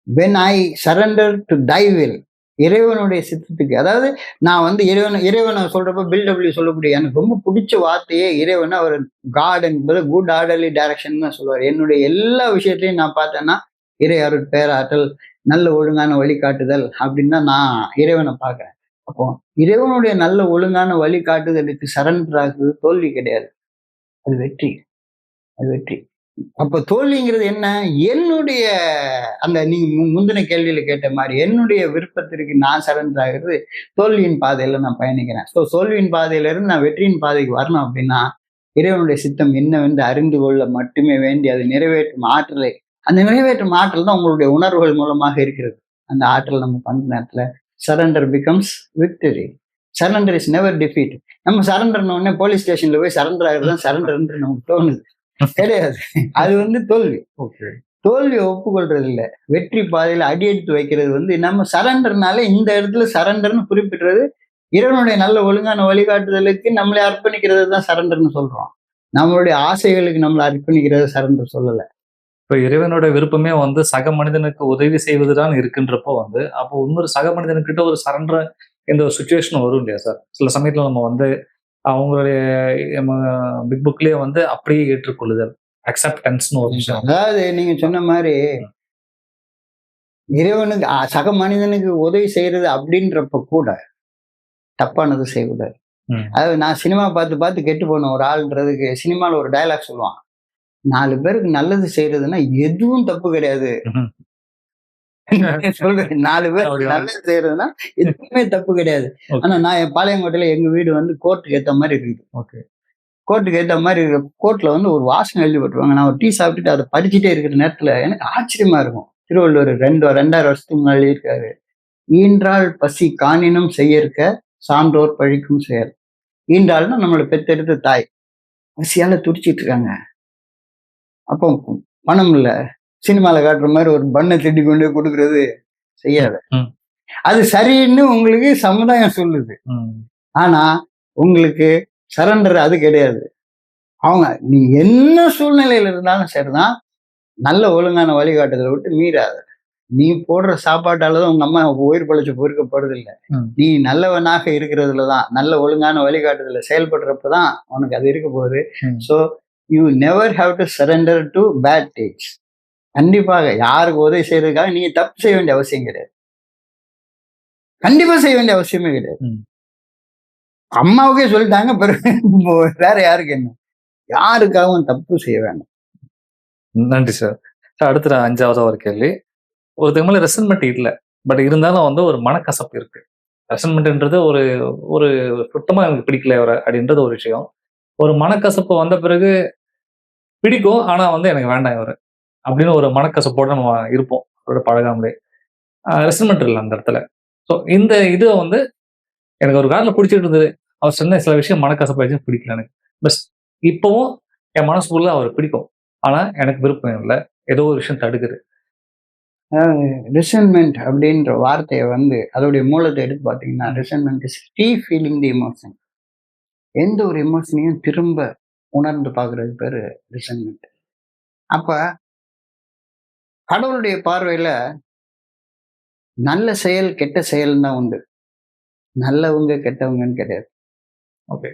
when I surrender to thy will, இறைவனுடைய சித்தத்துக்கு, அதாவது நான் வந்து இறைவனை சொல்றப்ப பில்டபிள்யூ சொல்லக்கூடிய எனக்கு ரொம்ப பிடிச்ச வார்த்தையே இறைவன் அவர் காட் என்பது குட் ஆர்டர்லி டைரக்ஷன் தான் சொல்லுவார். என்னுடைய எல்லா விஷயத்தையும் நான் பார்த்தேன்னா இறை அருள் பேராற்றல் நல்ல ஒழுங்கான வழிகாட்டுதல் அப்படின்னு தான் நான் இறைவனை பார்க்கிறேன். அப்போ இறைவனுடைய நல்ல ஒழுங்கான வழிகாட்டுதலுக்கு சரண்டர் ஆகுது தோல்வி கிடையாது, அது வெற்றி, அது வெற்றி. அப்ப தோல்விங்கிறது என்ன? என்னுடைய அந்த நீங்க முந்தின கேள்வியில கேட்ட மாதிரி என்னுடைய விருப்பத்திற்கு நான் சரண்டர் ஆகிறது தோல்வியின் பாதையில நான் பயணிக்கிறேன். ஸோ தோல்வியின் பாதையில இருந்து நான் வெற்றியின் பாதைக்கு வரணும் அப்படின்னா இறைவனுடைய சித்தம் என்னவென்று அறிந்து கொள்ள மட்டுமே வேண்டி அதை நிறைவேற்றும் ஆற்றலை, அந்த நிறைவேற்றும் ஆற்றல் தான் உங்களுடைய உணர்வுகள் மூலமாக இருக்கிறது. அந்த ஆற்றல் நம்ம பண்ற நேரத்துல surrender becomes victory. Surrender is never defeat. நம்ம சரண்டர்ன உடனே போலீஸ் ஸ்டேஷன்ல போய் சரண்டர் ஆகிறது தான் சரண்டர்ன்னு நமக்கு தோணுது, கிடையாது. அது வந்து தோல்வி. தோல்வியை ஒப்புக்கொள்றது இல்லை, வெற்றி பாதையில அடி எடுத்து வைக்கிறது வந்து நம்ம சரண்டர்னால இந்த இடத்துல சரண்டர்னு குறிப்பிடுறது இறைவனுடைய நல்ல ஒழுங்கான வழிகாட்டுதலுக்கு நம்மளை அர்ப்பணிக்கிறது தான் சரண்டர்னு சொல்றோம். நம்மளுடைய ஆசைகளுக்கு நம்மளை அர்ப்பணிக்கிறது சரண்டர் சொல்லலை. இப்போ இறைவனோட விருப்பமே வந்து சக மனிதனுக்கு உதவி செய்வதுதான் இருக்குன்றப்போ வந்து அப்போ இன்னொரு சக மனிதனுக்கிட்ட ஒரு சரண்டர் இந்த ஒரு சுச்சுவேஷன் வரும் இல்லையா சார்? சில சமயத்துல நம்ம வந்து அவங்களுடைய பிக் புக்லயே வந்து அப்படியே ஏற்றுக்கொள்ளுதல், அக்செப்டன்ஸ்னு ஒரு விஷயம். அதாவது நீங்க சொன்ன மாதிரி இறைவனுக்கு சக மனிதனுக்கு உதவி செய்யறது அப்படின்றப்ப கூட தப்பானது செய்யக்கூடாது. அதாவது நான் சினிமா பார்த்து கெட்டு போன ஒரு ஆள்ன்றதுக்கு சினிமால ஒரு டயலாக் சொல்லுவான், 4 பேருக்கு நல்லது செய்யறதுன்னா எதுவும் தப்பு கிடையாது. சொல்றேன், 4 பேர் நல்லது செய்யறதுன்னா எதுவுமே தப்பு கிடையாது. ஆனா நான் என் பாளையங்கோட்டையில எங்க வீடு வந்து கோர்ட்டுக்கு ஏத்த மாதிரி இருக்குது. கோர்ட்டுக்கு ஏத்த மாதிரி இருக்கிற கோர்ட்ல வந்து ஒரு வாசனை எழுதி போட்டுருவாங்க. நான் ஒரு டீ சாப்பிட்டுட்டு அதை படிச்சுட்டே இருக்கிற நேரத்துல எனக்கு ஆச்சரியமா இருக்கும். திருவள்ளுவர் 2000 வருஷத்துக்கு முன்னாடி இருக்காரு, ஈன்றால் பசி காணினும் செய்யற்க சான்றோர் பழிக்கும் செயல். ஈன்றால்னா நம்மளை பெத்தெடுத்த தாய் பசியால துடிச்சிட்டு இருக்காங்க. அப்போ பணம் இல்ல, சினிமால காட்டுற மாதிரி ஒரு பண்ணை திட்டி கொண்டு கொடுக்கறது செய்யாத. அது சரின்னு உங்களுக்கு சமுதாயம் சொல்லுது. ஆனா உங்களுக்கு சரண்டர் அது கிடையாது. அவங்க நீ என்ன சூழ்நிலையில இருந்தாலும் சரிதான், நல்ல ஒழுங்கான வழிகாட்டுதலை விட்டு மீறாத. நீ போடுற சாப்பாட்டாலதான் உங்க அம்மா உயிர் பழிச்சு பொறுக்க போறது இல்லை. நீ நல்லவனாக இருக்கிறதுலதான், நல்ல ஒழுங்கான வழிகாட்டுதல செயல்படுறப்பதான் உனக்கு அது இருக்க போகுது. So you never have to surrender to bad tags. கண்டிப்பாக யாருக்கு உதவி செய்யறதுக்காக நீங்க தப்பு செய்ய வேண்டிய அவசியம் கிடையாது, கண்டிப்பா செய்ய வேண்டிய அவசியமே கிடையாது. அம்மாவுக்கே சொல்லிட்டாங்க, பிறகு வேற யாருக்கு என்ன? யாருக்காகவும் தப்பு செய்ய வேண்டாம். நன்றி சார். அடுத்த 5வது ஒரு கேள்வி, ஒருத்தங்க மேல ரெசன்மெண்ட் இல்லை, பட் இருந்தாலும் வந்து ஒரு மனக்கசப்பு இருக்கு. ரெசன்மெண்ட்ன்றது ஒரு ஒரு சுத்தமா எனக்கு பிடிக்கல அவரை அப்படின்றது ஒரு விஷயம். ஒரு மனக்கசப்பு வந்த பிறகு பிடிக்கும், ஆனா வந்து எனக்கு வேண்டாம் இவரு அப்படின்னு ஒரு மனக்கசப்போட நம்ம இருப்போம் அவரோட பழகாமலே. ரெசன்மெண்ட் இல்லை அந்த இடத்துல. ஸோ இந்த இது வந்து எனக்கு ஒரு காரில் பிடிச்சிட்டு இருந்தது, அவர் சொன்ன சில விஷயம் மனக்கசப்பாயிடுச்சு, பிடிக்கல எனக்கு. பஸ் இப்பவும் என் மனசுக்குள்ள அவர் பிடிக்கும், ஆனா எனக்கு விருப்பம் இல்லை, ஏதோ ஒரு விஷயம் தடுக்குது. ரிசன்மெண்ட் அப்படின்ற வார்த்தையை வந்து அதோடைய மூலத்தை எடுத்து பார்த்தீங்கன்னா, ரிசன்மெண்ட் இஸ் ரீஃபீலிங் தி எமோஷன். எந்த ஒரு எமோஷனையும் திரும்ப உணர்ந்து பார்க்கறது பேரு ரிசன்மெண்ட். அப்ப கடவுளுடைய பார்வையில நல்ல செயல் கெட்ட செயல் தான் உண்டு, நல்லவங்க கெட்டவங்கன்னு கிடையாது. ஓகே,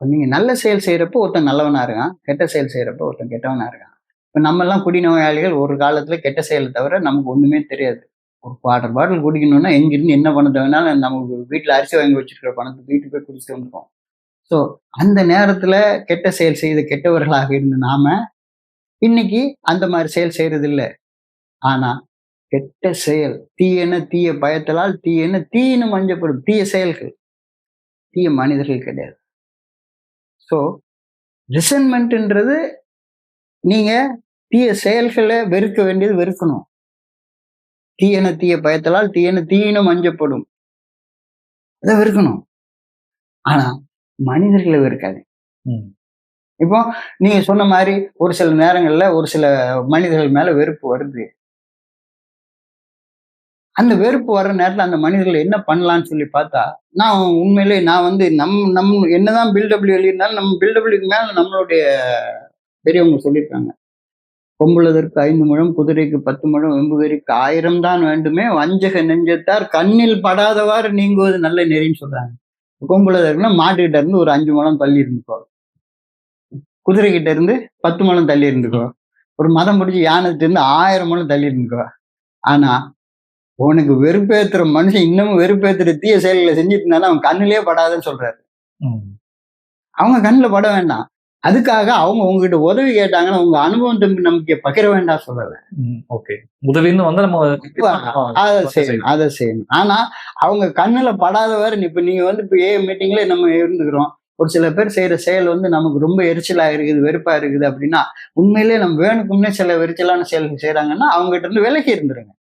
நீங்க நல்ல செயல் செய்யறப்போ ஒருத்தன் நல்லவனா இருக்கான், கெட்ட செயல் செய்யறப்போ ஒருத்தன் கெட்டவனா இருக்கான். இப்ப நம்ம எல்லாம் குடிநோயாளிகள் ஒரு காலத்துல கெட்ட செயலை தவிர நமக்கு ஒண்ணுமே தெரியாது. ஒரு வாட்டர் பாட்டில் குடிக்கணும்னா எங்கிருந்து என்ன பணத்தை வேணாலும் நமக்கு வீட்டில் அரிசி வாங்கி வச்சிருக்கிற பணத்தை வீட்டுக்கு போய் குடிச்சிட்டு வந்துடும். ஸோ அந்த நேரத்துல கெட்ட செயல் செய்த கெட்டவர்களாக இருந்த நாம இன்னைக்கு அந்த மாதிரி செயல் செய்யறது இல்லை. ஆனா கெட்ட செயல் தீயன தீய பயத்தலால் தீயன தீயினு மஞ்சப்படும். தீய செயல்கள் தீய மனிதர்கள் கிடையாது. ஸோ ரிசன்மெண்ட்ன்றது நீங்க தீய செயல்களை வெறுக்க வேண்டியது வெறுக்கணும். தீயன தீய பயத்தலால் தீயன தீயினும் மஞ்சப்படும், அதை வெறுக்கணும். ஆனா மனிதர்களை வெறுக்காது. இப்போ நீங்க சொன்ன மாதிரி ஒரு சில நேரங்கள்ல ஒரு சில மனிதர்கள் மேல வெறுப்பு வருது. அந்த வெறுப்பு வர்ற நேரத்துல அந்த மனிதர்கள் என்ன பண்ணலாம்னு சொல்லி பார்த்தா, நான் உண்மையிலே நான் வந்து நம் என்னதான் பில்டபிள்யூ எழுதியிருந்தாலும் நம்ம பில்டபிள்யூக்கு மேல நம்மளுடைய பெரியவங்க சொல்லியிருக்காங்க. கொம்புளதற்கு 5 முழம், குதிரைக்கு 10 முழம், வெம்புகரிக்கு 1000 தான் வேண்டுமே, வஞ்சக நெஞ்சத்தார் கண்ணில் படாதவாறு நீங்குவது நல்ல நெறின்னு சொல்றாங்க. கொம்புளதற்குன்னா மாட்டுக்கிட்ட இருந்து ஒரு 5 முழம் தள்ளி இருந்துக்கோ, குதிரை கிட்ட இருந்து 10 முழம் தள்ளி இருந்துக்கோ, ஒரு மதம் பிடிச்சி யானைகிட்ட இருந்து 1000 முழம் தள்ளி இருந்துக்கோ. ஆனா உனக்கு வெறுப்பேத்துற மனுஷன் இன்னமும் வெறுப்பேத்துற தீய செயல்களை செஞ்சுட்டு இருந்தாலும் அவன் கண்ணிலேயே படாதுன்னு சொல்றாரு. அவங்க கண்ணுல பட வேண்டாம். அதுக்காக அவங்க உங்ககிட்ட உதவி கேட்டாங்கன்னா உங்க அனுபவம் தம்பி நம்பிக்கை பகிர வேண்டாம் சொல்லல. ஓகே, முதலின்னு வந்து நம்ம அதை செய்யணும். ஆனா அவங்க கண்ணுல படாதவாறு இப்ப நீங்க வந்து இப்ப மீட்டிங்ல நம்ம இருந்துக்கிறோம். ஒரு சில பேர் செய்யற செயல் வந்து நமக்கு ரொம்ப எரிச்சலா இருக்குது, வெறுப்பா இருக்குது அப்படின்னா உண்மையிலேயே நம்ம வேணுக்கும்னே சில எரிச்சலான செயல்கள் செய்யறாங்கன்னா அவங்க கிட்ட இருந்து விலகி இருந்துருங்க.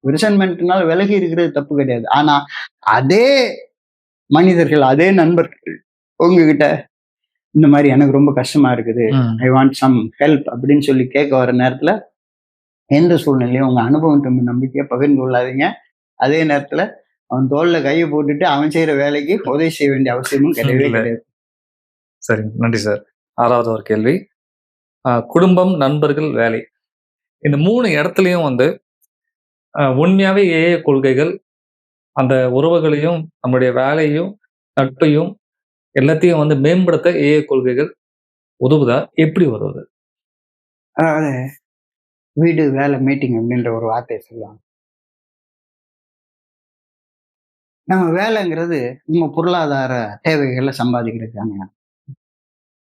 ரிசன்மெண்ட்னால விலகி இருக்கிறது தப்பு கிடையாது. ஆனா அதே மனிதர்கள், அதே நண்பர்கள் உங்ககிட்ட இந்த மாதிரி எனக்கு ரொம்ப கஷ்டமா இருக்குது, ஐ வாண்ட் சம் ஹெல்ப் அப்படின்னு சொல்லி கேட்க வர நேரத்துல எந்த சூழ்நிலையும் உங்க அனுபவம் நம்பிக்கையை பகிர்ந்து கொள்ளாதீங்க. அதே நேரத்துல அவன் தோல்ல கையை போட்டுட்டு அவன் செய்யற வேலைக்கு உதவி செய்ய வேண்டிய அவசியமும் கிடையவே கிடையாது. சரி, நன்றி சார். 6வது ஒரு கேள்வி, குடும்பம், நண்பர்கள், வேலை, இந்த 3 இடத்துலயும் வந்து உண்மையாவே ஏஏ கொள்கைகள் அந்த உறவுகளையும் நம்மளுடைய வேலையும் நட்பையும் எல்லாத்தையும் வந்து மேம்படுத்த ஏஏ கொள்கைகள் உதவுதா? எப்படி உதவுது? அதாவது வீடு வேலை மீட்டிங் அப்படின்ற ஒரு வார்த்தையை சொல்லுவாங்க. நம்ம வேலைங்கிறது நம்ம பொருளாதார தேவைகளை சம்பாதிக்கிறதுக்காங்க.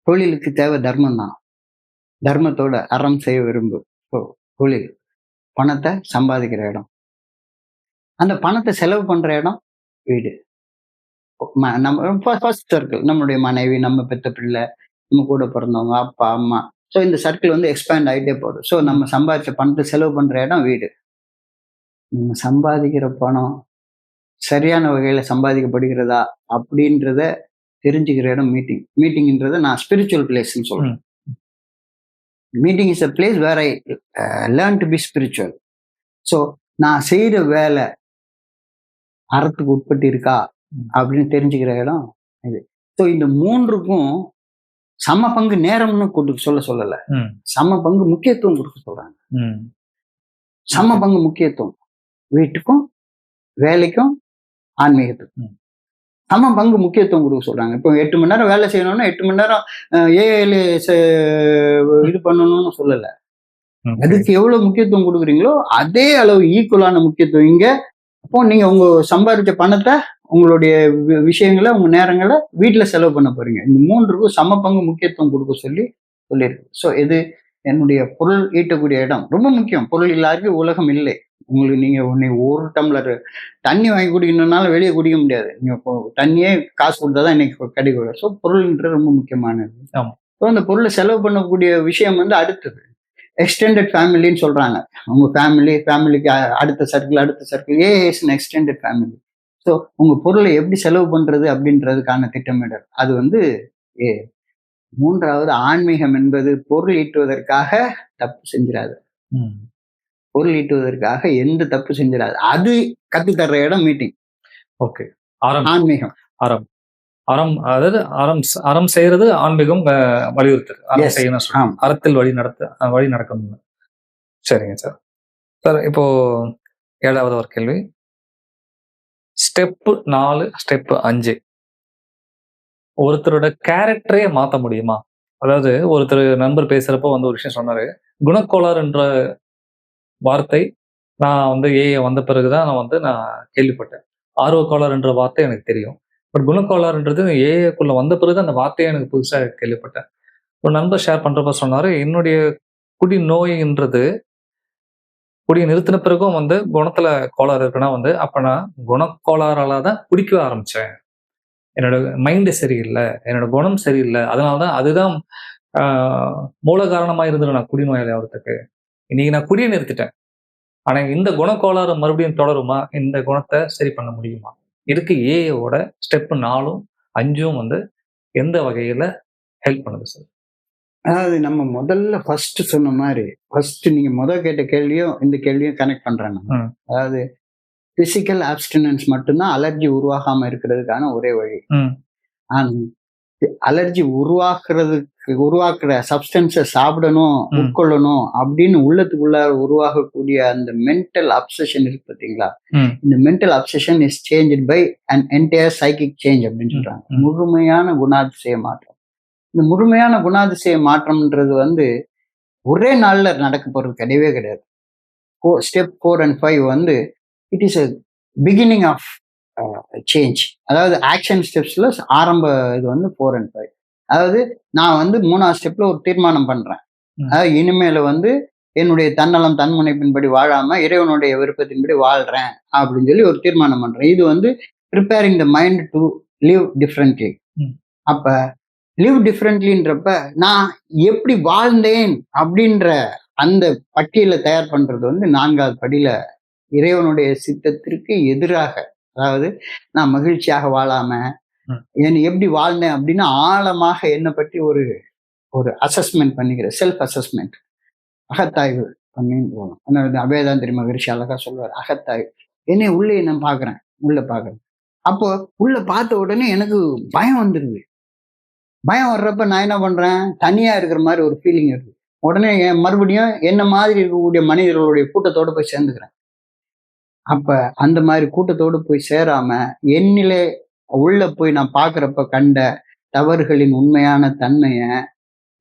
தொழிலுக்கு தேவை தர்மம் தான். தர்மத்தோட அறம் செய்ய விரும்பு. தொழில் பணத்தை சம்பாதிக்கிற இடம். அந்த பணத்தை செலவு பண்ற இடம் வீடு. நம்ம ஃபர்ஸ்ட் சர்க்கிள், நம்மளுடைய மனைவி, நம்ம பெத்த பிள்ளை, நம்ம கூட பிறந்தவங்க, அப்பா அம்மா. ஸோ இந்த சர்க்கிள் வந்து எக்ஸ்பேண்ட் ஆகிட்டே போகுது. ஸோ நம்ம சம்பாதிச்ச பணத்தை செலவு பண்ற இடம் வீடு. நம்ம சம்பாதிக்கிற பணம் சரியான வகையில சம்பாதிக்கப்படுகிறதா அப்படின்றத தெரிஞ்சுக்கிற இடம் மீட்டிங். மீட்டிங்ன்றத நான் ஸ்பிரிச்சுவல் பிளேஸ்ன்னு சொல்றேன். Meeting is a place where I learn to be spiritual. So நான் செய்யற வேலை அறத்துக்கு உட்பட்டு இருக்கா அப்படின்னு தெரிஞ்சுக்கிற இடம் இது. ஸோ இந்த 3க்கும் சம பங்கு நேரம்னு சொல்லல, சம பங்கு முக்கியத்துவம் கொடுக்க சொல்றாங்க. சம பங்கு முக்கியத்துவம் வீட்டுக்கும் வேலைக்கும் ஆன்மீகத்துக்கும் சம பங்கு முக்கியத்துவம் கொடுக்க சொல்றாங்க. இப்போ 8 மணி நேரம் வேலை செய்யணும்னா 8 மணி நேரம் ஏஐல இது பண்ணணும்னு சொல்லல. அதுக்கு எவ்வளவு முக்கியத்துவம் கொடுக்குறீங்களோ அதே அளவு ஈக்குவலான முக்கியத்துவம் இங்க. அப்போ நீங்க உங்க சம்பாதிச்ச பணத்தை, உங்களுடைய விஷயங்களை, உங்க நேரங்களை வீட்டுல செலவு பண்ண போறீங்க. இந்த 3க்கும் சம பங்கு முக்கியத்துவம் கொடுக்க சொல்லியிருக்கு. ஸோ இது என்னுடைய பொருள் ஈட்டக்கூடிய இடம் ரொம்ப முக்கியம். பொருள் இல்லாத உலகம் இல்லை. உங்களுக்கு நீங்க ஒரு டம்ளர் தண்ணி வாங்கி குடிக்கணும்னாலும் வெளியே குடிக்க முடியாது. நீங்க தண்ணியே காசு கொடுத்தாதான் இன்னைக்கு கிடைக்கும். ஸோ பொருள்ன்றது ரொம்ப முக்கியமானது. ஸோ அந்த பொருளை செலவு பண்ணக்கூடிய விஷயம் வந்து அடுத்தது எக்ஸ்டெண்டட் ஃபேமிலின்னு சொல்றாங்க. உங்க ஃபேமிலிக்கு அடுத்த circle as extended family. So உங்க பொருளை எப்படி செலவு பண்றது அப்படின்றதுக்கான திட்டமிடல் அது வந்து 3வது ஆன்மீகம் என்பது பொருள் ஈட்டுவதற்காக தப்பு செஞ்சிடாது. பொருள் ஈட்டுவதற்காக எந்த தப்பு செஞ்சிடாது. அது கத்து தர்ற இடம் மீட்டிங். ஓகே, ஆன்மீகம் அதாவது அறம் செய்யறது ஆன்மீகம் வலியுறுத்து. அறத்தில் வழி நடக்கணும். சரிங்க சார். சார் இப்போ 7வது ஒரு கேள்வி, ஸ்டெப் 4, ஸ்டெப் 5 ஒருத்தரோட கேரக்டரே மாத்த முடியுமா? அதாவது ஒருத்தர் நண்பர் பேசுறப்போ வந்து ஒரு விஷயம் சொன்னாரு, குணக்கோளாறு என்ற வார்த்தை நான் வந்து ஏஐ வந்த பிறகுதான் நான் கேள்விப்பட்டேன். ஆர்வக்கோளாறுன்ற வார்த்தை எனக்கு தெரியும். பட் குணக்கோளாறுன்றது ஏஐக்குள்ள வந்த பிறகு அந்த வார்த்தையே எனக்கு புதுசா கேள்விப்பட்டேன். ஒரு நண்பர் ஷேர் பண்றப்ப சொன்னாரு, என்னுடைய குடி நோய்ன்றது குடிய நிறுத்தின பிறகும் குணத்துல கோளாறு இருக்குன்னா அப்ப நான் குணக்கோளாறால தான் குடிக்கவே ஆரம்பிச்சேன். என்னோட மைண்ட் சரியில்ல. என்னோட குணம் சரியில்ல. அதனால தான் அதுதான் ஆ மூல காரணமா இருந்தது நான் குடிநோயாளி ஆவறதுக்கு. இன்னைக்கு நான் குடிய நிறுத்திட்டேன். ஆனா இந்த குணக்கோளாறு மறுபடியும் தொடருமா? இந்த குணத்த சரி பண்ண முடியுமா? இதுக்கு ஏஐயோட ஸ்டெப் 4ம் 5ம் எந்த வகையில ஹெல்ப் பண்ணுது சார்? அதாவது நம்ம முதல்ல ஃபர்ஸ்ட் சொன்ன மாதிரி ஃபர்ஸ்ட் நீங்க கேட்ட கேள்வியும் இந்த கேள்வியும் கனெக்ட் பண்றேன் நான். ம். அதாவது பிசிக்கல் ஆப்ஸ்டினன்ஸ் மட்டும்தான் அலர்ஜி உருவாகாம இருக்கிறதுக்கான ஒரே வழி. ம். அலர்ஜி உருவாக்குற சப்ஸ்டன்ஸை சாப்பிடணும், ம். உட்கொள்ளணும் அப்படின்னு உள்ளத்துக்குள்ள உருவாகக்கூடிய அந்த மென்டல் அப்சஷன் இருக்கு பார்த்தீங்களா? ம். இந்த mental obsession is changed by an entire psychic change அப்படின்னு சொல்றாங்க. ம். முழுமையான குணாதிசய மாற்றம். இந்த முழுமையான குணாதிசய மாற்றம்ன்றது ஒரே நாள்ல நடக்க போறது கிடையவே கிடையாது. Step 4 and 5 it is a beginning of change. அதாவது ஆக்ஷன் ஸ்டெப்ஸ்ல ஆரம்ப இது 4 and 5. அதாவது நான் 3ஆவது ஸ்டெப்ல ஒரு தீர்மானம் பண்றேன். ம். அதாவது இனிமேல என்னுடைய தன்னலம் தன்முனைப்பின்படி வாழாம இறைவனுடைய விருப்பத்தின்படி வாழ்றேன் அப்படின்னு சொல்லி ஒரு தீர்மானம் பண்றேன். இது preparing the mind to live differently. ம். அப்ப லிவ் டிஃப்ரெண்ட்லின்றப்ப நான் எப்படி வாழ்ந்தேன் அப்படின்ற அந்த பட்டியலை தயார் பண்றது 4வது படியில இறைவனுடைய சித்தத்திற்கு எதிராக, அதாவது நான் மகிழ்ச்சியாக வாழாம ம். எப்படி வாழ்ந்தேன் அப்படின்னு ஆழமாக என்னை பற்றி ஒரு ஒரு அசஸ்மெண்ட் பண்ணிக்கிறேன். செல்ஃப் அசஸ்மெண்ட், அகத்தாய்வு பண்ணி போகணும். அபேதாந்திரி மகிழ்ச்சி அழகா சொல்லுவார், அகத்தாய்வு. என்னை உள்ளே நான் பார்க்குறேன், உள்ள பார்க்குறேன். அப்போ உள்ள பார்த்த உடனே எனக்கு பயம் வந்துருது. பயம் வர்றப்ப நான் என்ன பண்றேன், தனியா இருக்கிற மாதிரி ஒரு ஃபீலிங் இருக்கு. உடனே மறுபடியும் என்ன மாதிரி இருக்கக்கூடிய மனிதர்களுடைய கூட்டத்தோட போய் சேர்ந்துக்கிறேன். அப்ப அந்த மாதிரி கூட்டத்தோடு போய் சேராம என்னிலே உள்ள போய் நான் பார்க்குறப்ப கண்ட தவறுகளின் உண்மையான தன்மைய,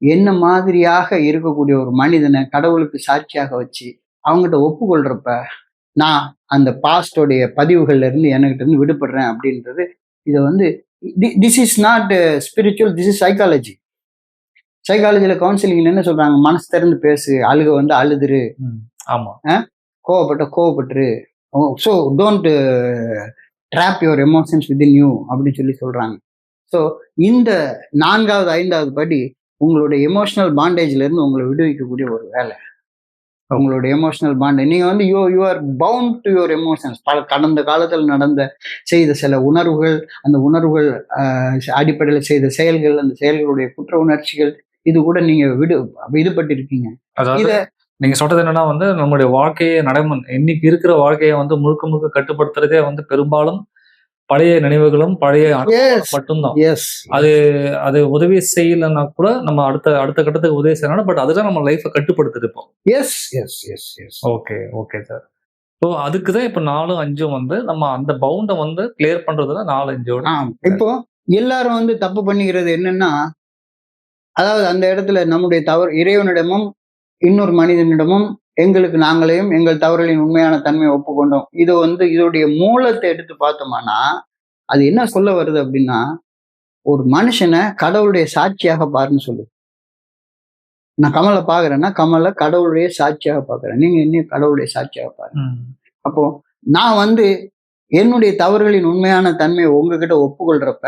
என்ன மாதிரியாக இருக்கக்கூடிய ஒரு மனிதனை கடவுளுக்கு சாட்சியாக வச்சு அவங்ககிட்ட ஒப்புக்கொள்றப்ப நான் அந்த பாஸ்டோடைய பதிவுகள்ல இருந்து என்கிட்ட இருந்து விடுபடுறேன் அப்படின்றது. இதை this is not spiritual, this is psychology. சைக்காலஜில கவுன்சிலிங்ல என்ன சொல்றாங்க, மனசு திறந்து பேசு, அழுக அழுதுரு, ஆமா, கோவப்பட்டுரு, so don't trap your emotions within you அப்படின்னு சொல்லி சொல்றாங்க. ஸோ இந்த 4வது 5வது படி உங்களுடைய எமோஷனல் பாண்டேஜ்ல இருந்து உங்களை விடுவிக்கக்கூடிய ஒரு வேலை. உங்களுடைய எமோஷனல் பாண்டேஜ் நீங்க you are bound to your emotions. கடந்த காலத்தில் செய்த சில உணர்வுகள், அந்த உணர்வுகள் அடிப்படையில் செய்த செயல்கள், அந்த செயல்களுடைய குற்ற உணர்ச்சிகள், இது கூட நீங்க விடுபட்டு இருக்கீங்க. இத நீங்க சொல்றது என்னன்னா நம்மளுடைய வாழ்க்கையை இன்னைக்கு இருக்கிற வாழ்க்கையை முழுக்க முழுக்க கட்டுப்படுத்துறதே பெரும்பாலும் பழைய நினைவுகளும் பழைய மட்டும்தான். அது உதவி செய்யலன்னா கூட நம்ம அடுத்த கட்டத்துக்கு உதவி செய்யணும். பட் அதுதான் நம்ம லைஃபை கட்டுப்படுத்துது இப்போ. Okay sir. ஸோ அதுக்குதான் இப்ப 4, 5 நம்ம அந்த பவுண்டை கிளியர் பண்றதுதான் 4, 5ஓட. இப்போ எல்லாரும் தப்பு பண்ணிக்கிறது என்னன்னா, அதாவது அந்த இடத்துல நம்முடைய தவறு இறைவனிடமும் இன்னொரு மனிதனிடமும் எங்களுக்கு நாங்களையும் எங்கள் தவறுகளின் உண்மையான தன்மையை ஒப்புக்கொண்டோம். இதோடைய மூலத்தை எடுத்து பார்த்தோம்னா அது என்ன சொல்ல வருது அப்படின்னா, ஒரு மனுஷனை கடவுளுடைய சாட்சியாக பாருன்னு சொல்லுது. நான் கமலை பாக்குறேன்னா கமலை கடவுளுடைய சாட்சியாக பாக்குறேன், நீங்க என்ன கடவுளுடைய சாட்சியாக பாருங்க. அப்போ நான் என்னுடைய தவறுகளின் உண்மையான தன்மையை உங்ககிட்ட ஒப்புக்கொள்றப்ப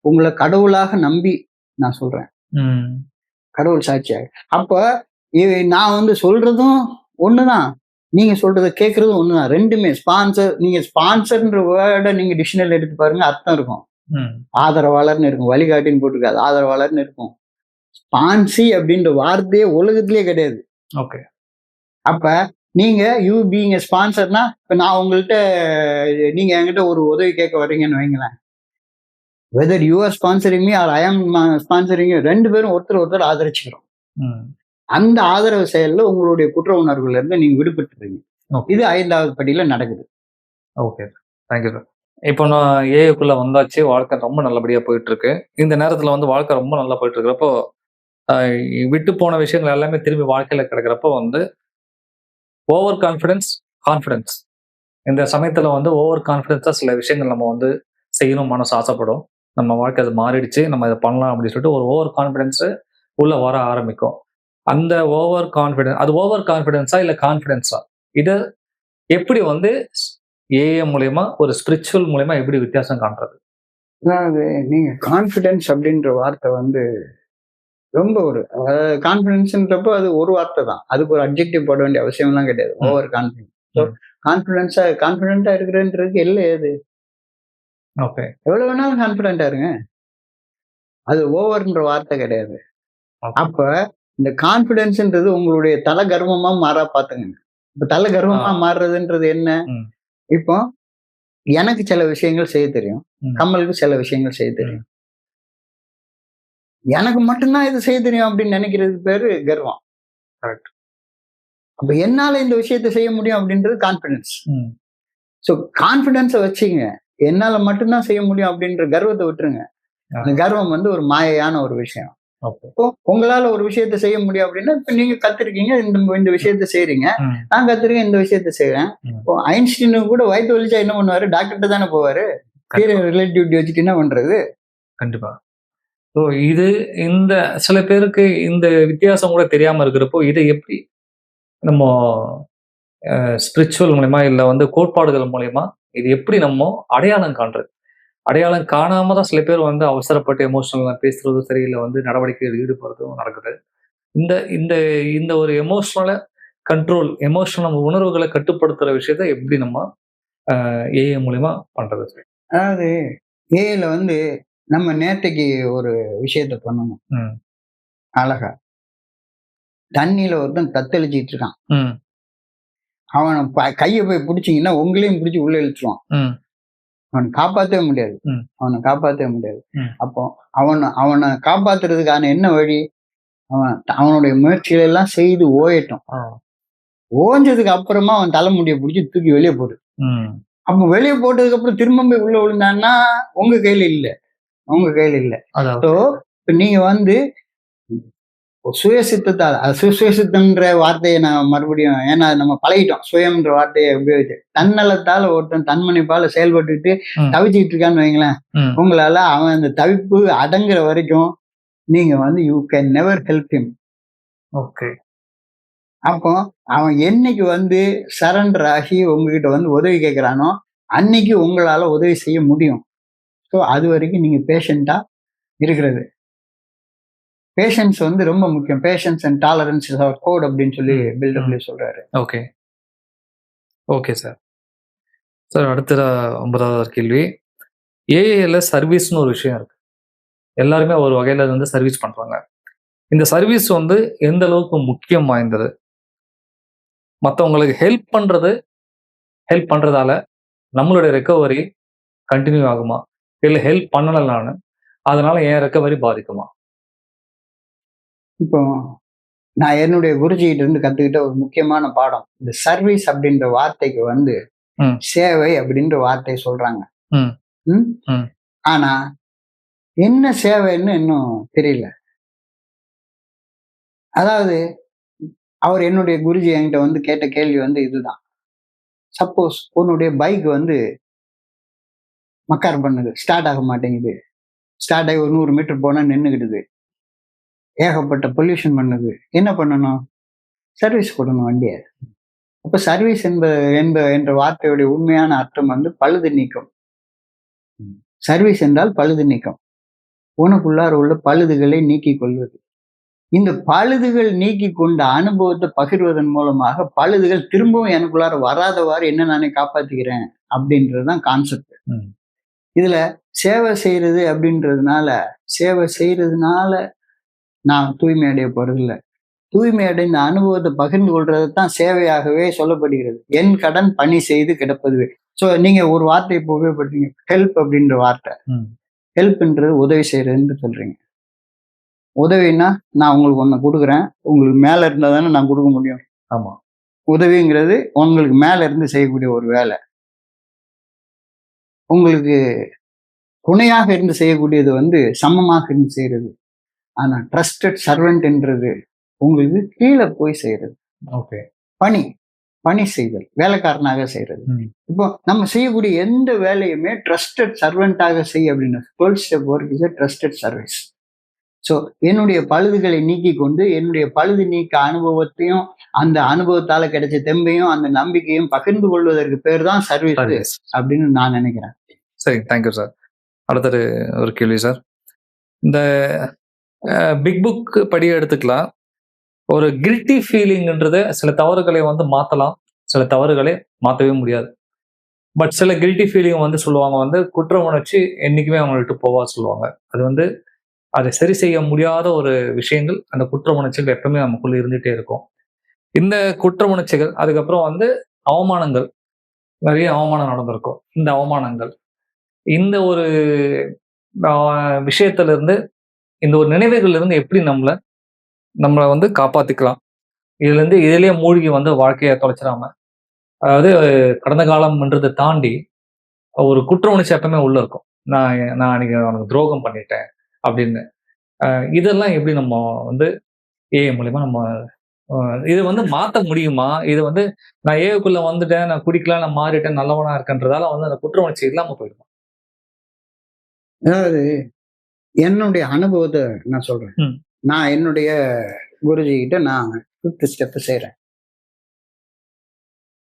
உங்களை கடவுளாக நம்பி நான் சொல்றேன், கடவுள் சாட்சியாக. அப்ப நான் சொல்றதும் ஒண்ணுதான், நீங்க சொல்றத கேட்கறதும் ஒண்ணுதான். ரெண்டுமே ஸ்பான்சர். நீங்க ஸ்பான்சர்ன்ற வேர்டை நீங்க டிக்ஷனரி எடுத்து பாருங்க, அர்த்தம் இருக்கும். ஆதரவாளர்னு இருக்கும், வழிகாட்டின்னு போட்டிருக்காது, ஆதரவாளர்னு இருக்கும். ஸ்பான்சி அப்படின்ற வார்த்தையே உலகத்திலேயே கிடையாது. ஓகே. அப்ப நீங்க யூ பீயிங் எ ஸ்பான்சர்னா, இப்ப நான் உங்கள்கிட்ட நீங்க என்கிட்ட ஒரு உதவி கேட்க வர்றீங்கன்னு வைங்களேன், whether you are sponsoring me or I am sponsoring, 2 பேரும் ஒருத்தர் ஆதரிச்சுக்கிறோம். அந்த ஆதரவு செயல்ல உங்களுடைய குற்ற உணர்வுல இருந்து நீங்க விடுபட்டுறீங்க. இது 5வது படியில நடக்குது. Okay, thank you sir. இப்போ நான் ஏஐக்குள்ள வந்தாச்சு, வாழ்க்கை ரொம்ப நல்லபடியா போயிட்டு இருக்கு. இந்த நேரத்துல வாழ்க்கை ரொம்ப நல்லா போயிட்டு இருக்கிறப்போ விட்டு போன விஷயங்கள் எல்லாமே திரும்பி வாழ்க்கையில கிடைக்கிறப்போ ஓவர் கான்ஃபிடன்ஸ் கான்ஃபிடன்ஸ். இந்த சமயத்துல வந்து ஓவர் கான்ஃபிடன்ஸா சில விஷயங்கள் நம்ம வந்து செய்யணும் மனசு ஆசைப்படும். நம்ம வாழ்க்கை அது மாறிடுச்சு, நம்ம இதை பண்ணலாம் அப்படின்னு சொல்லிட்டு ஒரு ஓவர் கான்ஃபிடன்ஸ் உள்ள வர ஆரம்பிக்கும். அந்த ஓவர் கான்ஃபிடன்ஸா இல்ல கான்ஃபிடன்ஸா, இத எப்படி வந்து ஏஐ மூலியமா ஒரு ஸ்பிரிச்சுவல் மூலியமா எப்படி வித்தியாசம் காண்றது? அதாவது நீங்க கான்ஃபிடன்ஸ் அப்படின்ற வார்த்தை வந்து ரொம்ப ஒரு கான்ஃபிடன்ஸ்ன்றப்போ அது ஒரு வார்த்தை தான். அதுக்கு ஒரு அப்ஜெக்டிவ் போட வேண்டிய அவசியம்லாம் கிடையாது. Over confidence. ஸோ கான்ஃபிடென்ட்டா இருக்கிறதுன்றதுக்கு எல்லை ஏது? ஓகே. எவ்வளவு வேணாலும் கான்ஃபிடென்ட்டா இருங்க. அது ஓவர்ன்ற வார்த்தை கிடையாது. அப்ப இந்த கான்ஃபிடன்ஸ்ன்றது உங்களுடைய தல கர்வமா மாறா பாத்துங்க. இப்ப தல கர்வமா மாறுறதுன்றது என்ன? இப்போ எனக்கு சில விஷயங்கள் செய்ய தெரியும், கமலுக்கு சில விஷயங்கள் செய்ய தெரியும். எனக்கு மட்டும்தான் இது செய்ய தெரியும் அப்படின்னு நினைக்கிறது பேரு கர்வம். கரெக்ட். அப்ப என்னால இந்த விஷயத்தை செய்ய முடியும் அப்படின்றது கான்ஃபிடன்ஸ். ஸோ கான்ஃபிடன்ஸை வச்சுங்க, என்னால மட்டும்தான் செய்ய முடியும் அப்படின்ற கர்வத்தை விட்டுருங்க. அந்த கர்வம் வந்து ஒரு மாயையான ஒரு விஷயம். இப்போ உங்களால ஒரு விஷயத்த செய்ய முடியும் அப்படின்னா, இப்ப நீங்க கத்துருக்கீங்க, இந்த விஷயத்த செய்றீங்க, நான் கத்துருக்கேன், இந்த விஷயத்த செய்யறேன். இப்போ ஐன்ஸ்டீனு கூட வயிற்று வலிச்சா என்ன பண்ணுவாரு? டாக்டர்கிட்ட தானே போவாரு. ரிலேட்டிவிட்டி வச்சுட்டு என்ன பண்றது? கண்டிப்பா. ஸோ இது இந்த சில பேருக்கு இந்த வித்தியாசம் கூட தெரியாம இருக்கிறப்போ, இதை எப்படி நம்ம ஸ்பிரிச்சுவல் மூலயமா இல்ல வந்து கோட்பாடுகள் மூலயமா இது எப்படி நம்ம அடையாளம் காண்றது? அடையாளம் காணாம தான் சில பேர் வந்து அவசரப்பட்டு எமோஷனலா பேசுறதும் சரி, இல்லை வந்து நடவடிக்கையில் ஈடுபடுறதும் நடக்குது. இந்த இந்த இந்த ஒரு எமோஷனலை கண்ட்ரோல், எமோஷனல் உணர்வுகளை கட்டுப்படுத்துற விஷயத்த எப்படி நம்ம ஏஐ மூலியமா பண்றது? அதாவது ஏஐல வந்து நம்ம நேற்றைக்கு ஒரு விஷயத்த பண்ணணும். அழகா தண்ணியில ஒருத்தன் தத்தளிச்சிட்டு இருக்கான். அவனை கையை போய் பிடிச்சிங்கன்னா உங்களையும் பிடிச்சி உள்ள இழுத்துருவான். அவனை காப்பாற்றவே முடியாது. அப்போ அவனை காப்பாத்துறதுக்கான என்ன வழி? அவனுடைய முயற்சிகளை எல்லாம் செய்து ஓயட்டும். ஓஞ்சதுக்கு அப்புறமா அவன் தலைமுடியை பிடிச்சி தூக்கி வெளியே போடு. அப்ப வெளியே போட்டதுக்கு அப்புறம் திரும்ப போய் உள்ள விழுந்தான்னா உங்க கையில இல்ல. இப்ப நீங்க வந்து சுயசித்தத்தால், சுயசித்தம்ன்ற வார்த்தையை நான் மறுபடியும், ஏன்னா நம்ம பழகிட்டோம் சுயம்ன்ற வார்த்தையை உபயோகிச்சு. தன்னலத்தால் ஒருத்தன் தன்மனைப்பால செயல்பட்டுட்டு தவிச்சுக்கிட்டு இருக்கான்னு வைங்களேன், உங்களால அவன் அந்த தவிப்பு அடங்குற வரைக்கும் நீங்க வந்து you can never help him. Okay. அப்போ அவன் என்னைக்கு வந்து சரண்டர் ஆகி உங்ககிட்ட வந்து உதவி கேட்கிறானோ அன்னைக்கு உங்களால உதவி செய்ய முடியும். ஸோ அது வரைக்கும் நீங்க பேஷண்டா இருக்கிறது. பேஷன்ஸ் வந்து ரொம்ப முக்கியம். Patience and tolerance is our code அப்படின்னு சொல்லி பில்டப்ல சொல்றாரு. Okay okay sir. சார் அடுத்த 9வது கேள்வி, ஏஐல சர்வீஸ்னு ஒரு விஷயம் இருக்கு. எல்லாருமே ஒரு வகையில வந்து சர்வீஸ் பண்றாங்க. இந்த சர்வீஸ் வந்து எந்த அளவுக்கு முக்கியம் வாய்ந்தது? மற்றவங்களுக்கு ஹெல்ப் பண்றதால நம்மளுடைய ரெக்கவரி கண்டினியூ ஆகுமா? இல்லை ஹெல்ப் பண்ணலனானு அதனால என் ரெக்கவரி பாதிக்குமா? இப்போ நான் என்னுடைய குருஜிகிட்ட இருந்து கத்துக்கிட்ட ஒரு முக்கியமான பாடம், இந்த சர்வீஸ் அப்படின்ற வார்த்தைக்கு வந்து சேவை அப்படின்ற வார்த்தை சொல்றாங்க. ஆனா என்ன சேவைன்னு இன்னும் தெரியல. அதாவது அவர் என்னுடைய குருஜி என்கிட்ட வந்து கேட்ட கேள்வி வந்து இதுதான். சப்போஸ் உன்னுடைய பைக் வந்து மக்கார் பண்ணுது, ஸ்டார்ட் ஆக மாட்டேங்குது, ஸ்டார்ட் ஆகி ஒரு 100 மீட்டர் போனா நின்றுக்கிடுது, ஏகப்பட்ட பொல்யூஷன் பண்ணுது, என்ன பண்ணணும்? சர்வீஸ் கொடுக்கணும் வண்டியை. அப்ப சர்வீஸ் என்ற வார்த்தையுடைய உண்மையான அர்த்தம் வந்து பழுது நீக்கம். சர்வீஸ் என்றால் பழுது நீக்கம். உனக்குள்ளார உள்ள பழுதுகளை நீக்கிக் கொள்வது. இந்த பழுதுகள் நீக்கி கொண்ட அனுபவத்தை பகிர்வதன் மூலமாக பழுதுகள் திரும்பவும் எனக்குள்ளார வராதவாறு என்ன நானே காப்பாத்திக்கிறேன் அப்படின்றதுதான் கான்செப்ட். இதுல சேவை செய்யறதுனால நான் தூய்மை அடைய போறதில்லை. தூய்மை அடைந்த அனுபவத்தை பகிர்ந்து கொள்றது தான் சேவையாகவே சொல்லப்படுகிறது. என் கடன் பணி செய்து கிடப்பதுவே. ஸோ நீங்க ஒரு வார்த்தை இப்போ உபயோகப்படுறீங்க, ஹெல்ப் அப்படின்ற வார்த்தை. ஹெல்ப்ன்றது உதவி செய்யறதுன்னு சொல்றீங்க. உதவின்னா நான் உங்களுக்கு ஒன்று கொடுக்குறேன், உங்களுக்கு மேல இருந்தா தானே நான் கொடுக்க முடியும். ஆமா, உதவிங்கிறது உங்களுக்கு மேல இருந்து செய்யக்கூடிய ஒரு வேலை. உங்களுக்கு துணையாக இருந்து செய்யக்கூடியது வந்து சமமாக இருந்து செய்யறது. ஆனா ட்ரஸ்டட் சர்வெண்ட் என்றது உங்களுக்கு கீழே போய் செய்யறது. ஓகே. பணி பணி செய்தல், வேலைக்காரனாக செய்யறது. இப்போ நம்ம செய்யக்கூடிய எந்த வேலையுமே ட்ரஸ்டட் சர்வெண்டாக செய்ய அப்படின்னு 12 step work is trusted service. So என்னுடைய பழுதுகளை நீக்கி கொண்டு என்னுடைய பழுது நீக்க அனுபவத்தையும் அந்த அனுபவத்தால கிடைச்ச தெம்பையும் அந்த நம்பிக்கையும் பகிர்ந்து கொள்வதற்கு பேர் தான் சர்வீஸ் அப்படின்னு நான் நினைக்கிறேன். சரி, தேங்க்யூ சார். அடுத்தது ஒரு கேள்வி சார். இந்த பிக் புக் படி எடுத்துக்கலாம். ஒரு கில்ட்டி ஃபீலிங்ன்றது சில தவறுகளை வந்து மாற்றலாம், சில தவறுகளை மாற்றவே முடியாது. பட் சில கில்ட்டி ஃபீலிங் வந்து சொல்லுவாங்க வந்து குற்ற உணர்ச்சி என்னைக்குமே அவங்கள்ட்ட போவா சொல்லுவாங்க. அது வந்து அதை சரி செய்ய முடியாத ஒரு விஷயங்கள். அந்த குற்ற உணர்ச்சிகள் எப்பவுமே நமக்குள்ள இருந்துகிட்டே இருக்கும். இந்த குற்ற உணர்ச்சிகள் அதுக்கப்புறம் வந்து அவமானங்கள், நிறைய அவமானம் நடந்திருக்கும். இந்த அவமானங்கள் இந்த ஒரு விஷயத்துல இருந்து, இந்த ஒரு நினைவுகள்ல இருந்து எப்படி நம்மளை வந்து காப்பாத்திக்கலாம்? இதுல இருந்து இதுலயே மூழ்கி வந்து வாழ்க்கையை தொலைச்சிடாம, அதாவது கடந்த காலம்ன்றதை தாண்டி ஒரு குற்ற உணர்ச்சி எப்பவுமே உள்ள இருக்கும். நான் அன்னைக்கு அவனுக்கு துரோகம் பண்ணிட்டேன் அப்படின்னு. இதெல்லாம் எப்படி நம்ம வந்து ஏஐ மூலியமா நம்ம இது வந்து மாற்ற முடியுமா? இது வந்து நான் ஏஐக்குள்ள வந்துட்டேன், நான் குடிக்கலாம், நான் மாறிட்டேன், நல்லவனா இருக்கன்றதால வந்து அந்த குற்ற உணர்ச்சி இல்லாம போயிடுமா? அதாவது என்னுடைய அனுபவத்தை நான் சொல்றேன். நான் என்னுடைய குருஜி கிட்ட நான் 5th ஸ்டெப் செய்யறேன்.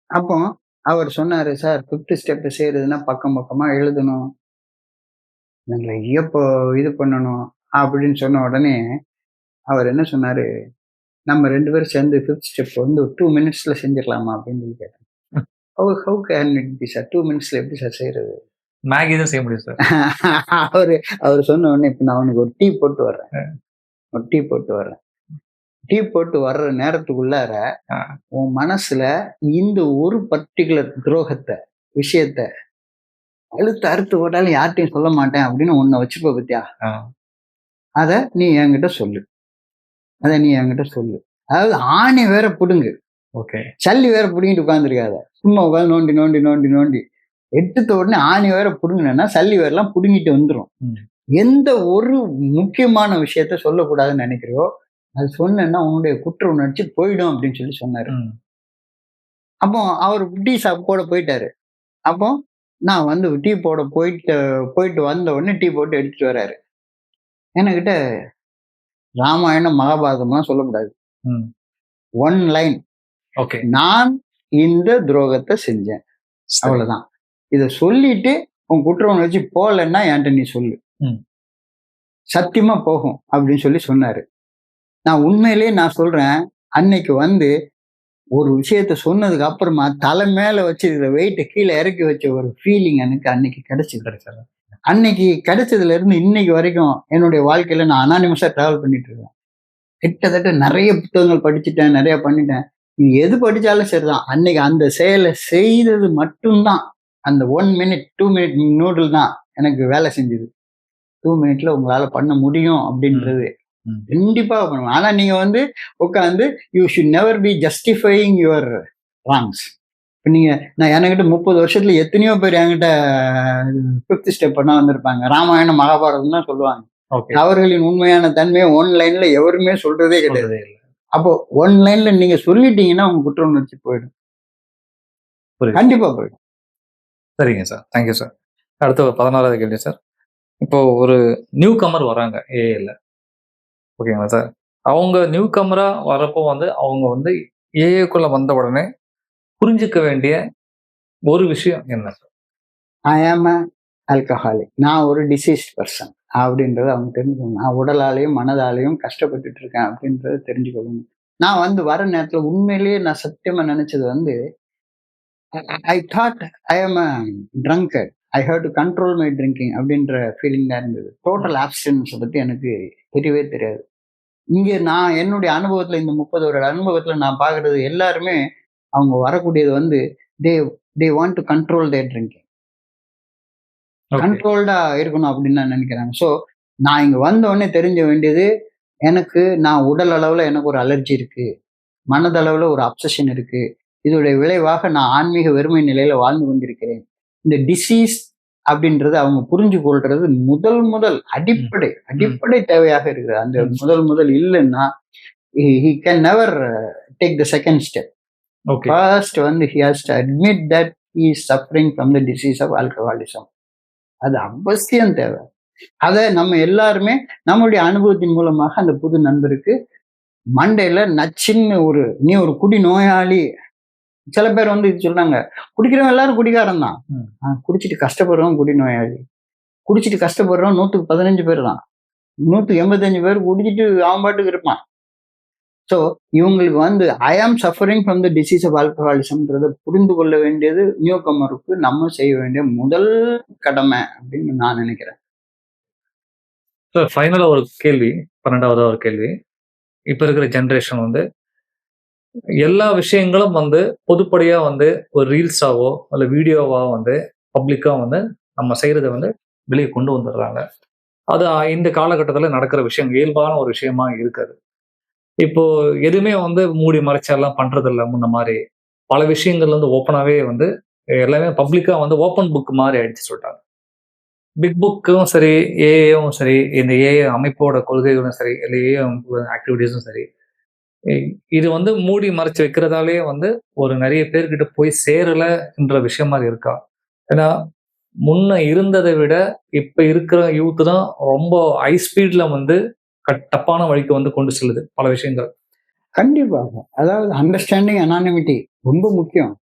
அப்போ அவர் சொன்னாரு, சார் 5th ஸ்டெப் செய்யறதுன்னா பக்கம் பக்கமா எழுதணும், எப்போ இது பண்ணணும் அப்படின்னு சொன்ன உடனே அவர் என்ன சொன்னாரு, நம்ம 2 பேரும் சேர்ந்து 5th ஸ்டெப் வந்து 2 மினிட்ஸ்ல செஞ்சிடலாமா அப்படின்னு சொல்லி கேட்டேன். How can it be sir, 2 மினிட்ஸ்ல எப்படி சார் செய்யறது? மேகி தான் செய்ய முடியும் சார். அவர் சொன்ன உடனே இப்ப நான் அவனுக்கு ஒரு டீ போட்டு வர்றேன். டீ போட்டு வர்ற நேரத்துக்குள்ளார உன் மனசுல இந்த ஒரு பர்டிகுலர் துரோகத்தை விஷயத்த அறுத்து போட்டாலும் யார்கிட்டையும் சொல்ல மாட்டேன் அப்படின்னு உன்னை வச்சுப்ப பத்தியா, அத நீ என்கிட்ட சொல்லு. அதாவது ஆணி வேற புடுங்கு, ஓகே, சல்லி வேற புடுங்கிட்டு உட்காந்துருக்காத. சும்மா உட்காந்து நோண்டி எடுத்த உடனே ஆணி வேற புடுங்கினா சல்லி வேறெல்லாம் புடுங்கிட்டு வந்துடும். எந்த ஒரு முக்கியமான விஷயத்த சொல்லக்கூடாதுன்னு நினைக்கிறியோ அது சொன்னா உன்னுடைய குற்ற உணர்ச்சி போயிடும் அப்படின்னு சொல்லி சொன்னாரு. அப்போ அவர் டீ ஷாப் போட போயிட்டாரு. அப்போ நான் வந்து டீ போட போயிட்டு வந்த உடனே டீ போட்டு எடுத்துட்டு வர்றாரு. என்கிட்ட ராமாயணம் மகாபாரதம்லாம் சொல்லக்கூடாது, 1 லைன், ஓகே, நான் இந்த துரோகத்தை செஞ்சேன், அவ்வளவுதான். இத சொல்லிட்டு உன் குற்ற உணர்ச்சி போகலன்னா என்கிட்ட நீ சொல்லு, சத்தியமா போகும் அப்படின்னு சொல்லி சொன்னாரு. நான் உண்மையிலேயே நான் சொல்றேன், அன்னைக்கு வந்து ஒரு விஷயத்த சொன்னதுக்கு அப்புறமா தலை மேல வச்சு இதுல வெயிட்ட கீழே இறக்கி வச்ச ஒரு ஃபீலிங் எனக்கு அன்னைக்கு கிடைச்சது. அன்னைக்கு கிடைச்சதுல இருந்து இன்னைக்கு வரைக்கும் என்னுடைய வாழ்க்கையில நான் அனானிமஸா டிராவல் பண்ணிட்டு இருக்கேன். கிட்டத்தட்ட நிறைய புத்தகங்கள் படிச்சுட்டேன், நிறைய பண்ணிட்டேன். நீ எது படிச்சாலும் சரிதான், அன்னைக்கு அந்த செயலை செய்தது மட்டும்தான் அந்த 1 மினிட் 2 மினிட் நூடுல் தான் எனக்கு வேலை செஞ்சது. 2 மினிட்ல உங்களால பண்ண முடியும் அப்படின்றது கண்டிப்பா பண்ணுவேன். ஆனா நீங்க வந்து உட்காந்து you should never be justifying your wrongs. இப்போ நீங்க நான் என்கிட்ட 30 வருஷத்துல எத்தனையோ பேர் என்கிட்ட 5th ஸ்டெப் பண்ணா வந்திருப்பாங்க. ராமாயணம் மகாபாரதம் தான் சொல்லுவாங்க. அவர்களின் உண்மையான தன்மையை 1 லைன்ல எவருமே சொல்றதே கிடையாது. அப்போ 1 லைன்ல நீங்க சொல்லிட்டீங்கன்னா உங்க குற்ற உணர்ச்சி போயிடும், கண்டிப்பா போயிடும். சரிங்க சார், தேங்க்யூ சார். அடுத்த 16வது கேள்வி சார். இப்போ ஒரு நியூ கமர் வராங்க ஏஐல, ஓகேங்களா சார்? அவங்க நியூ கமரா வரப்போ வந்து அவங்க வந்து ஏஐக்குள்ள வந்த உடனே புரிஞ்சுக்க வேண்டிய ஒரு விஷயம் என்ன சார்? ஐ ஆம் ஆல்கஹாலிக், நான் ஒரு டிசீஸ்ட் பர்சன் அப்படின்றத அவங்க தெரிஞ்சுக்கணும். நான் உடலாலையும் மனதாலையும் கஷ்டப்பட்டுட்டு இருக்கேன் அப்படின்றத தெரிஞ்சுக்கணும். நான் வந்து வர நேரத்துல உண்மையிலேயே நான் சத்தியமா நினைச்சது வந்து ஐ thought I am a drunkard, I have to control my drinking அப்படின்ற ஃபீலிங் தான் இருந்தது. டோட்டல் ஆப்ஸ்டன்ஸை பத்தி எனக்கு தெரியவே தெரியாது. இங்க நான் என்னுடைய அனுபவத்துல இந்த 30 வருட அனுபவத்துல நான் பாக்குறது எல்லாருமே அவங்க வரக்கூடியது வந்து they want to control their drinking, கண்ட்ரோல்டா இருக்கணும் அப்படின்னு நான் நினைக்கிறேன். ஸோ நான் இங்க வந்த உடனே தெரிஞ்ச வேண்டியது, எனக்கு நான் உடல் அளவுல எனக்கு ஒரு அலர்ஜி இருக்கு, மனதளவுல ஒரு அப்சஷன் இருக்கு, இதோடைய விளைவாக நான் ஆன்மீக வெறுமை நிலையில வாழ்ந்து கொண்டிருக்கிறேன். இந்த டிசீஸ் அப்படின்றது அவங்க புரிஞ்சு கொள்றது முதல் அடிப்படை தேவையாக இருக்குது. அந்த முதல் இல்லைன்னா he can never take the second step. Okay. First வந்து he has to admit that he is suffering from the disease of alcoholism. அது அவசியம் தேவை. அதை நம்ம எல்லாருமே நம்மளுடைய அனுபவத்தின் மூலமாக அந்த புது நண்பருக்கு மண்டையில நச்சுன்னு நீ ஒரு குடி நோயாளி. சில பேர் வந்து இது சொல்றாங்க, குடிக்கிறவன் எல்லாரும் குடிகாரன் தான், குடிச்சிட்டு கஷ்டப்படுறவன் குடி நோயாளி. குடிச்சிட்டு கஷ்டப்படுறவன் 115 பேர் தான், 185 பேர் குடிச்சிட்டு அவன் பாட்டுக்கு இருப்பான். ஸோ இவங்களுக்கு வந்து I am suffering from the disease of ஆல்கஹாலிசம்ன்றதை புரிந்து கொள்ள வேண்டியது நியூ கமருக்கு நம்ம செய்ய வேண்டிய முதல் கடமை அப்படின்னு நான் நினைக்கிறேன். சார் ஃபைனலா ஒரு கேள்வி, 12வது ஒரு கேள்வி. இப்ப இருக்கிற ஜென்ரேஷன் வந்து எல்லா விஷயங்களும் வந்து பொதுப்படியா வந்து ஒரு ரீல்ஸாவோ அல்ல வீடியோவா வந்து பப்ளிக்கா வந்து நம்ம செய்யறதை வந்து வெளியே கொண்டு வந்துடுறாங்க. அது இந்த காலகட்டத்தில் நடக்கிற விஷயம் இயல்பான ஒரு விஷயமா இருக்காது. இப்போ எதுவுமே வந்து மூடி மறைச்செல்லாம் பண்றது இல்லை. முன்ன மாதிரி பல விஷயங்கள் வந்து ஓப்பனாவே வந்து எல்லாமே பப்ளிக்கா வந்து ஓப்பன் புக் மாதிரி ஆயிடுச்சு சொல்லிட்டாங்க. பிக் புக்கும் சரி, ஏஏவும் சரி, இந்த ஏஏ அமைப்போட கொள்கைகளும் சரி, இல்லை ஏஏ ஆக்டிவிட்டீஸும் சரி, இது வந்து மூடி மறைச்சு வைக்கிறதாலே வந்து ஒரு நிறைய பேர்கிட்ட போய் சேரலைன்ற விஷயம் மாதிரி இருக்கா? ஏன்னா முன்ன இருந்ததை விட இப்ப இருக்கிற யூத் தான் ரொம்ப ஹை ஸ்பீட்ல வந்து தப்பான வழிக்கு வந்து கொண்டு செல்லுது பல விஷயங்கள். கண்டிப்பாக. அதாவது அண்டர்ஸ்டாண்டிங் அனானிமிட்டி ரொம்ப முக்கியம்.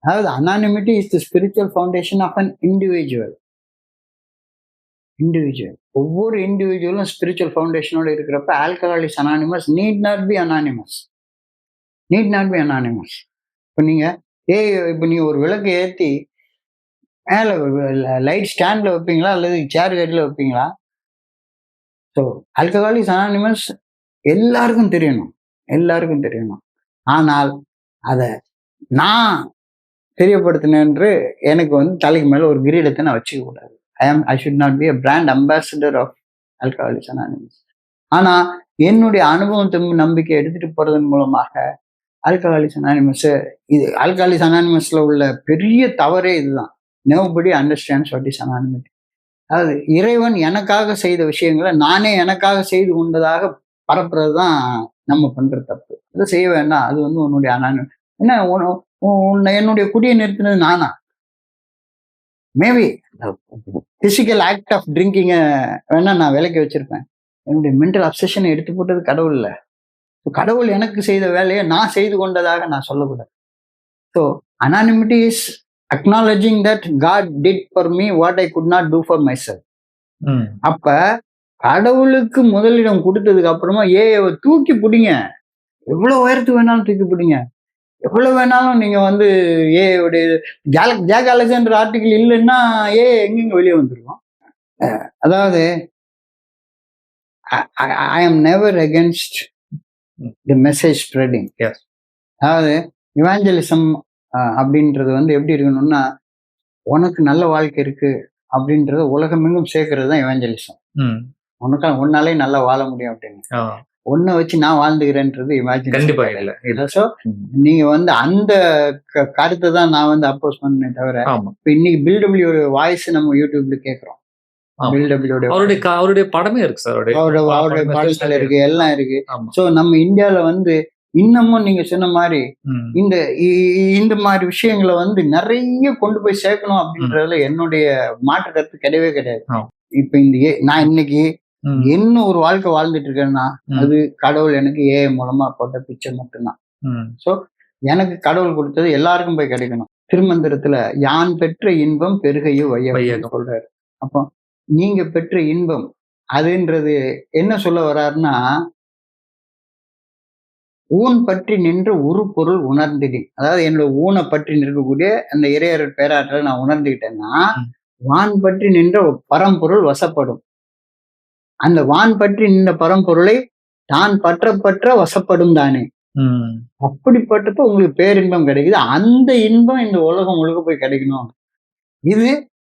அதாவது anonymity is the spiritual foundation of an individual. ஒவ்வொரு இண்டிவிஜுவலும் ஸ்பிரிச்சுவல் ஃபவுண்டேஷனோட இருக்கிறப்ப alcoholics anonymous need not be anonymous. இப்போ நீ ஒரு விளக்கு ஏற்றி மேலே லைட் ஸ்டாண்டில் வைப்பீங்களா அல்லது சேர் கட்டில் வைப்பீங்களா? ஸோ ஆல்கஹாலிக்ஸ் அனானிமஸ் எல்லாருக்கும் தெரியணும். ஆனால் அதை நான் தெரியப்படுத்தினேன்று எனக்கு வந்து தலைக்கு மேலே ஒரு கிரீடத்தை நான் வச்சுக்க கூடாது. I should not be a brand ambassador of Alcoholics Anonymous. ஆனா என்னுடைய அனுபவத்தை நம்பிக்கை எடுத்துட்டு போறதன் மூலமாக ஆல்கஹாலிக்ஸ் அனானிமஸ்ல உள்ள பெரிய தவறே இதுதான். nobody understands what is anonymity. அதாவது இறைவன் எனக்காக செய்த விஷயங்களை நானே எனக்காக செய்து கொண்டதாக பரப்புறது தான் நம்ம பண்ற தப்பு. அதை செய்ய வேண்டாம். அது வந்து உன்னுடைய அனானிமஸ். என்ன என்னுடைய குடியை நிறுத்தினது நானா? மேபி பிசிக்கல் ஆக்ட் ஆஃப் ட்ரிங்கிங்கை வேணா நான் விலக்கி வச்சிருப்பேன். என்னுடைய மென்டல் அப்சஷனை எடுத்து போட்டது கடவுள் இல்லை. கடவுள் எனக்கு செய்த வேலையை நான் செய்து கொண்டதாக நான் சொல்லக்கூடாது. So anonymity is acknowledging that God did for me what I could not do for my self. அப்ப கடவுளுக்கு முதலிடம் கொடுத்ததுக்கு அப்புறமா தூக்கி பிடிங்க. எவ்வளவு உயரத்துக்கு வேணாலும் தூக்கி பிடிங்க. எவ்வளவு வேணாலும் நீங்க வந்து ஜாக் அலெக்சாண்டர் ஆர்டிகிள் இல்லைன்னா எங்கெங்க வெளியே வந்துருக்கோம். அதாவது ஐ ஆம் நெவர் அகேன்ஸ்ட் தி மெசேஜ் ஸ்ப்ரெடிங். அதாவது இவாஞ்சலிசம் அப்படின்றது வந்து எப்படி இருக்கணும்னா, உனக்கு நல்ல வாழ்க்கை இருக்கு அப்படின்றத உலகமெங்கும் சேர்க்கறது தான் இவாஞ்சலிசம். உன்னாலே நல்லா வாழ முடியும் அப்படின்னு ஒன்ன வச்சு நான் வாழ்ந்துக்கிறேன்றது கண்டிப்பா இல்ல. ஸோ நீங்க வந்து அந்த கருத்தை தான் நான் வந்து அப்போஸ் பண்ணேன் தவிர, இப்ப இன்னைக்கு பில்டபிள்யூ வாய்ஸ் நம்ம யூடியூப்ல கேட்கிறோம். அவருடைய படமே இருக்கு சார், அவருடைய படங்கள் இருக்கு, எல்லாம் இருக்கு. ஸோ நம்ம இந்தியால வந்து இன்னமும் நீங்க சொன்ன மாதிரி இந்த மாதிரி விஷயங்களை வந்து நிறைய கொண்டு போய் சேர்க்கணும் அப்படின்றதுல என்னுடைய மாற்று கருத்து கிடையவே கிடையாது. இப்ப நான் இன்னைக்கு என்ன ஒரு வாழ்க்கை வாழ்ந்துட்டு இருக்கேன்னா அது கடவுள் எனக்கு மூலமா போட்ட பிச்சை மட்டும்தான். சோ எனக்கு கடவுள் கொடுத்தது எல்லாருக்கும் போய் கிடைக்கணும். திருமந்திரத்துல யான் பெற்ற இன்பம் பெருகையோ வையகம் சொல்றாரு. அப்போ நீங்க பெற்ற இன்பம் அதுன்றது என்ன சொல்ல வர்றாருன்னா, ஊன் பற்றி நின்று ஒரு பொருள் உணர்ந்திடு. அதாவது என்னோட ஊனை பற்றி நிற்கக்கூடிய அந்த இறையர் பேராற்றலை நான் உணர்ந்துகிட்டேன்னா வான் பற்றி நின்ற பரம்பொருள் வசப்படும். அந்த வான் பற்றி நின்ற பரம்பொருளை தான் பற்ற வசப்படும் தானே. அப்படிப்பட்டப்ப உங்களுக்கு பேரின்பம் கிடைக்குது. அந்த இன்பம் இந்த உலகம் முழுக்க போய் கிடைக்கணும். இது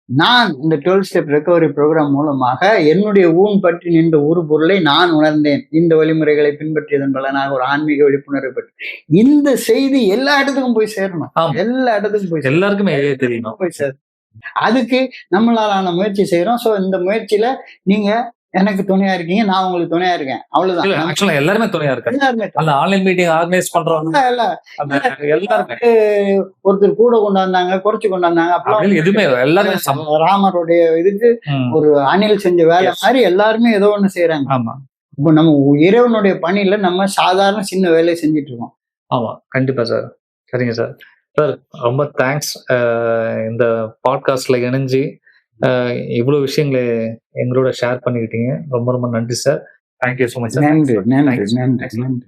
நான் இந்த 12 ஸ்டெப் ரெக்கவரி ப்ரோக்ராம் மூலமாக என்னுடைய ஊன் பற்றி நின்ற ஒரு பொருளை நான் உணர்ந்தேன். இந்த வழிமுறைகளை பின்பற்றியதன் பலனாக ஒரு ஆன்மீக விழிப்புணர்வு பெற்று இந்த செய்தி எல்லா இடத்துக்கும் போய் சேரணும். எல்லா இடத்துக்கும் போய் எல்லாருக்குமே தெரியும் போய் சேரணும். அதுக்கு நம்மளாலான முயற்சி செய்யறோம். ஸோ இந்த முயற்சியில நீங்க எனக்கு துணையா இருக்கீங்க, நான் உங்களுக்கு துணையா இருக்கேன், அவ்வளவுதான். இல்ல ஆக்சுவலா எல்லாருமே துணையா இருக்காங்க. எல்லாருமே அந்த ஆன்லைன் மீட்டிங் ஆர்கனைஸ் பண்றவங்க இல்ல, அந்த எல்லாருமே ஒருத்தர் கூட கொண்டாந்தாங்க, குறைச்சு கொண்டாந்தாங்க, அப்படின்னு எதுவுமே எல்லாருமே ராமருடைய இதுக்கு ஒரு அணில் செஞ்ச வேலை மாதிரி எல்லாருமே ஏதோ ஒண்ணு செய்யறாங்க. ஆமா, இப்போ நம்ம இறைவனுடைய பணியில நம்ம சாதாரண சின்ன வேலையை செஞ்சுட்டு இருக்கோம். ஆமா, கண்டிப்பா சார். சரிங்க சார். சார் ரொம்ப தேங்க்ஸ். இந்த பாட்காஸ்ட்ல இணைஞ்சு இவ்வளவு விஷயங்களை எங்களோட ஷேர் பண்ணிக்கிட்டீங்க. ரொம்ப ரொம்ப நன்றி sir. Thank you so much sir. நன்றி.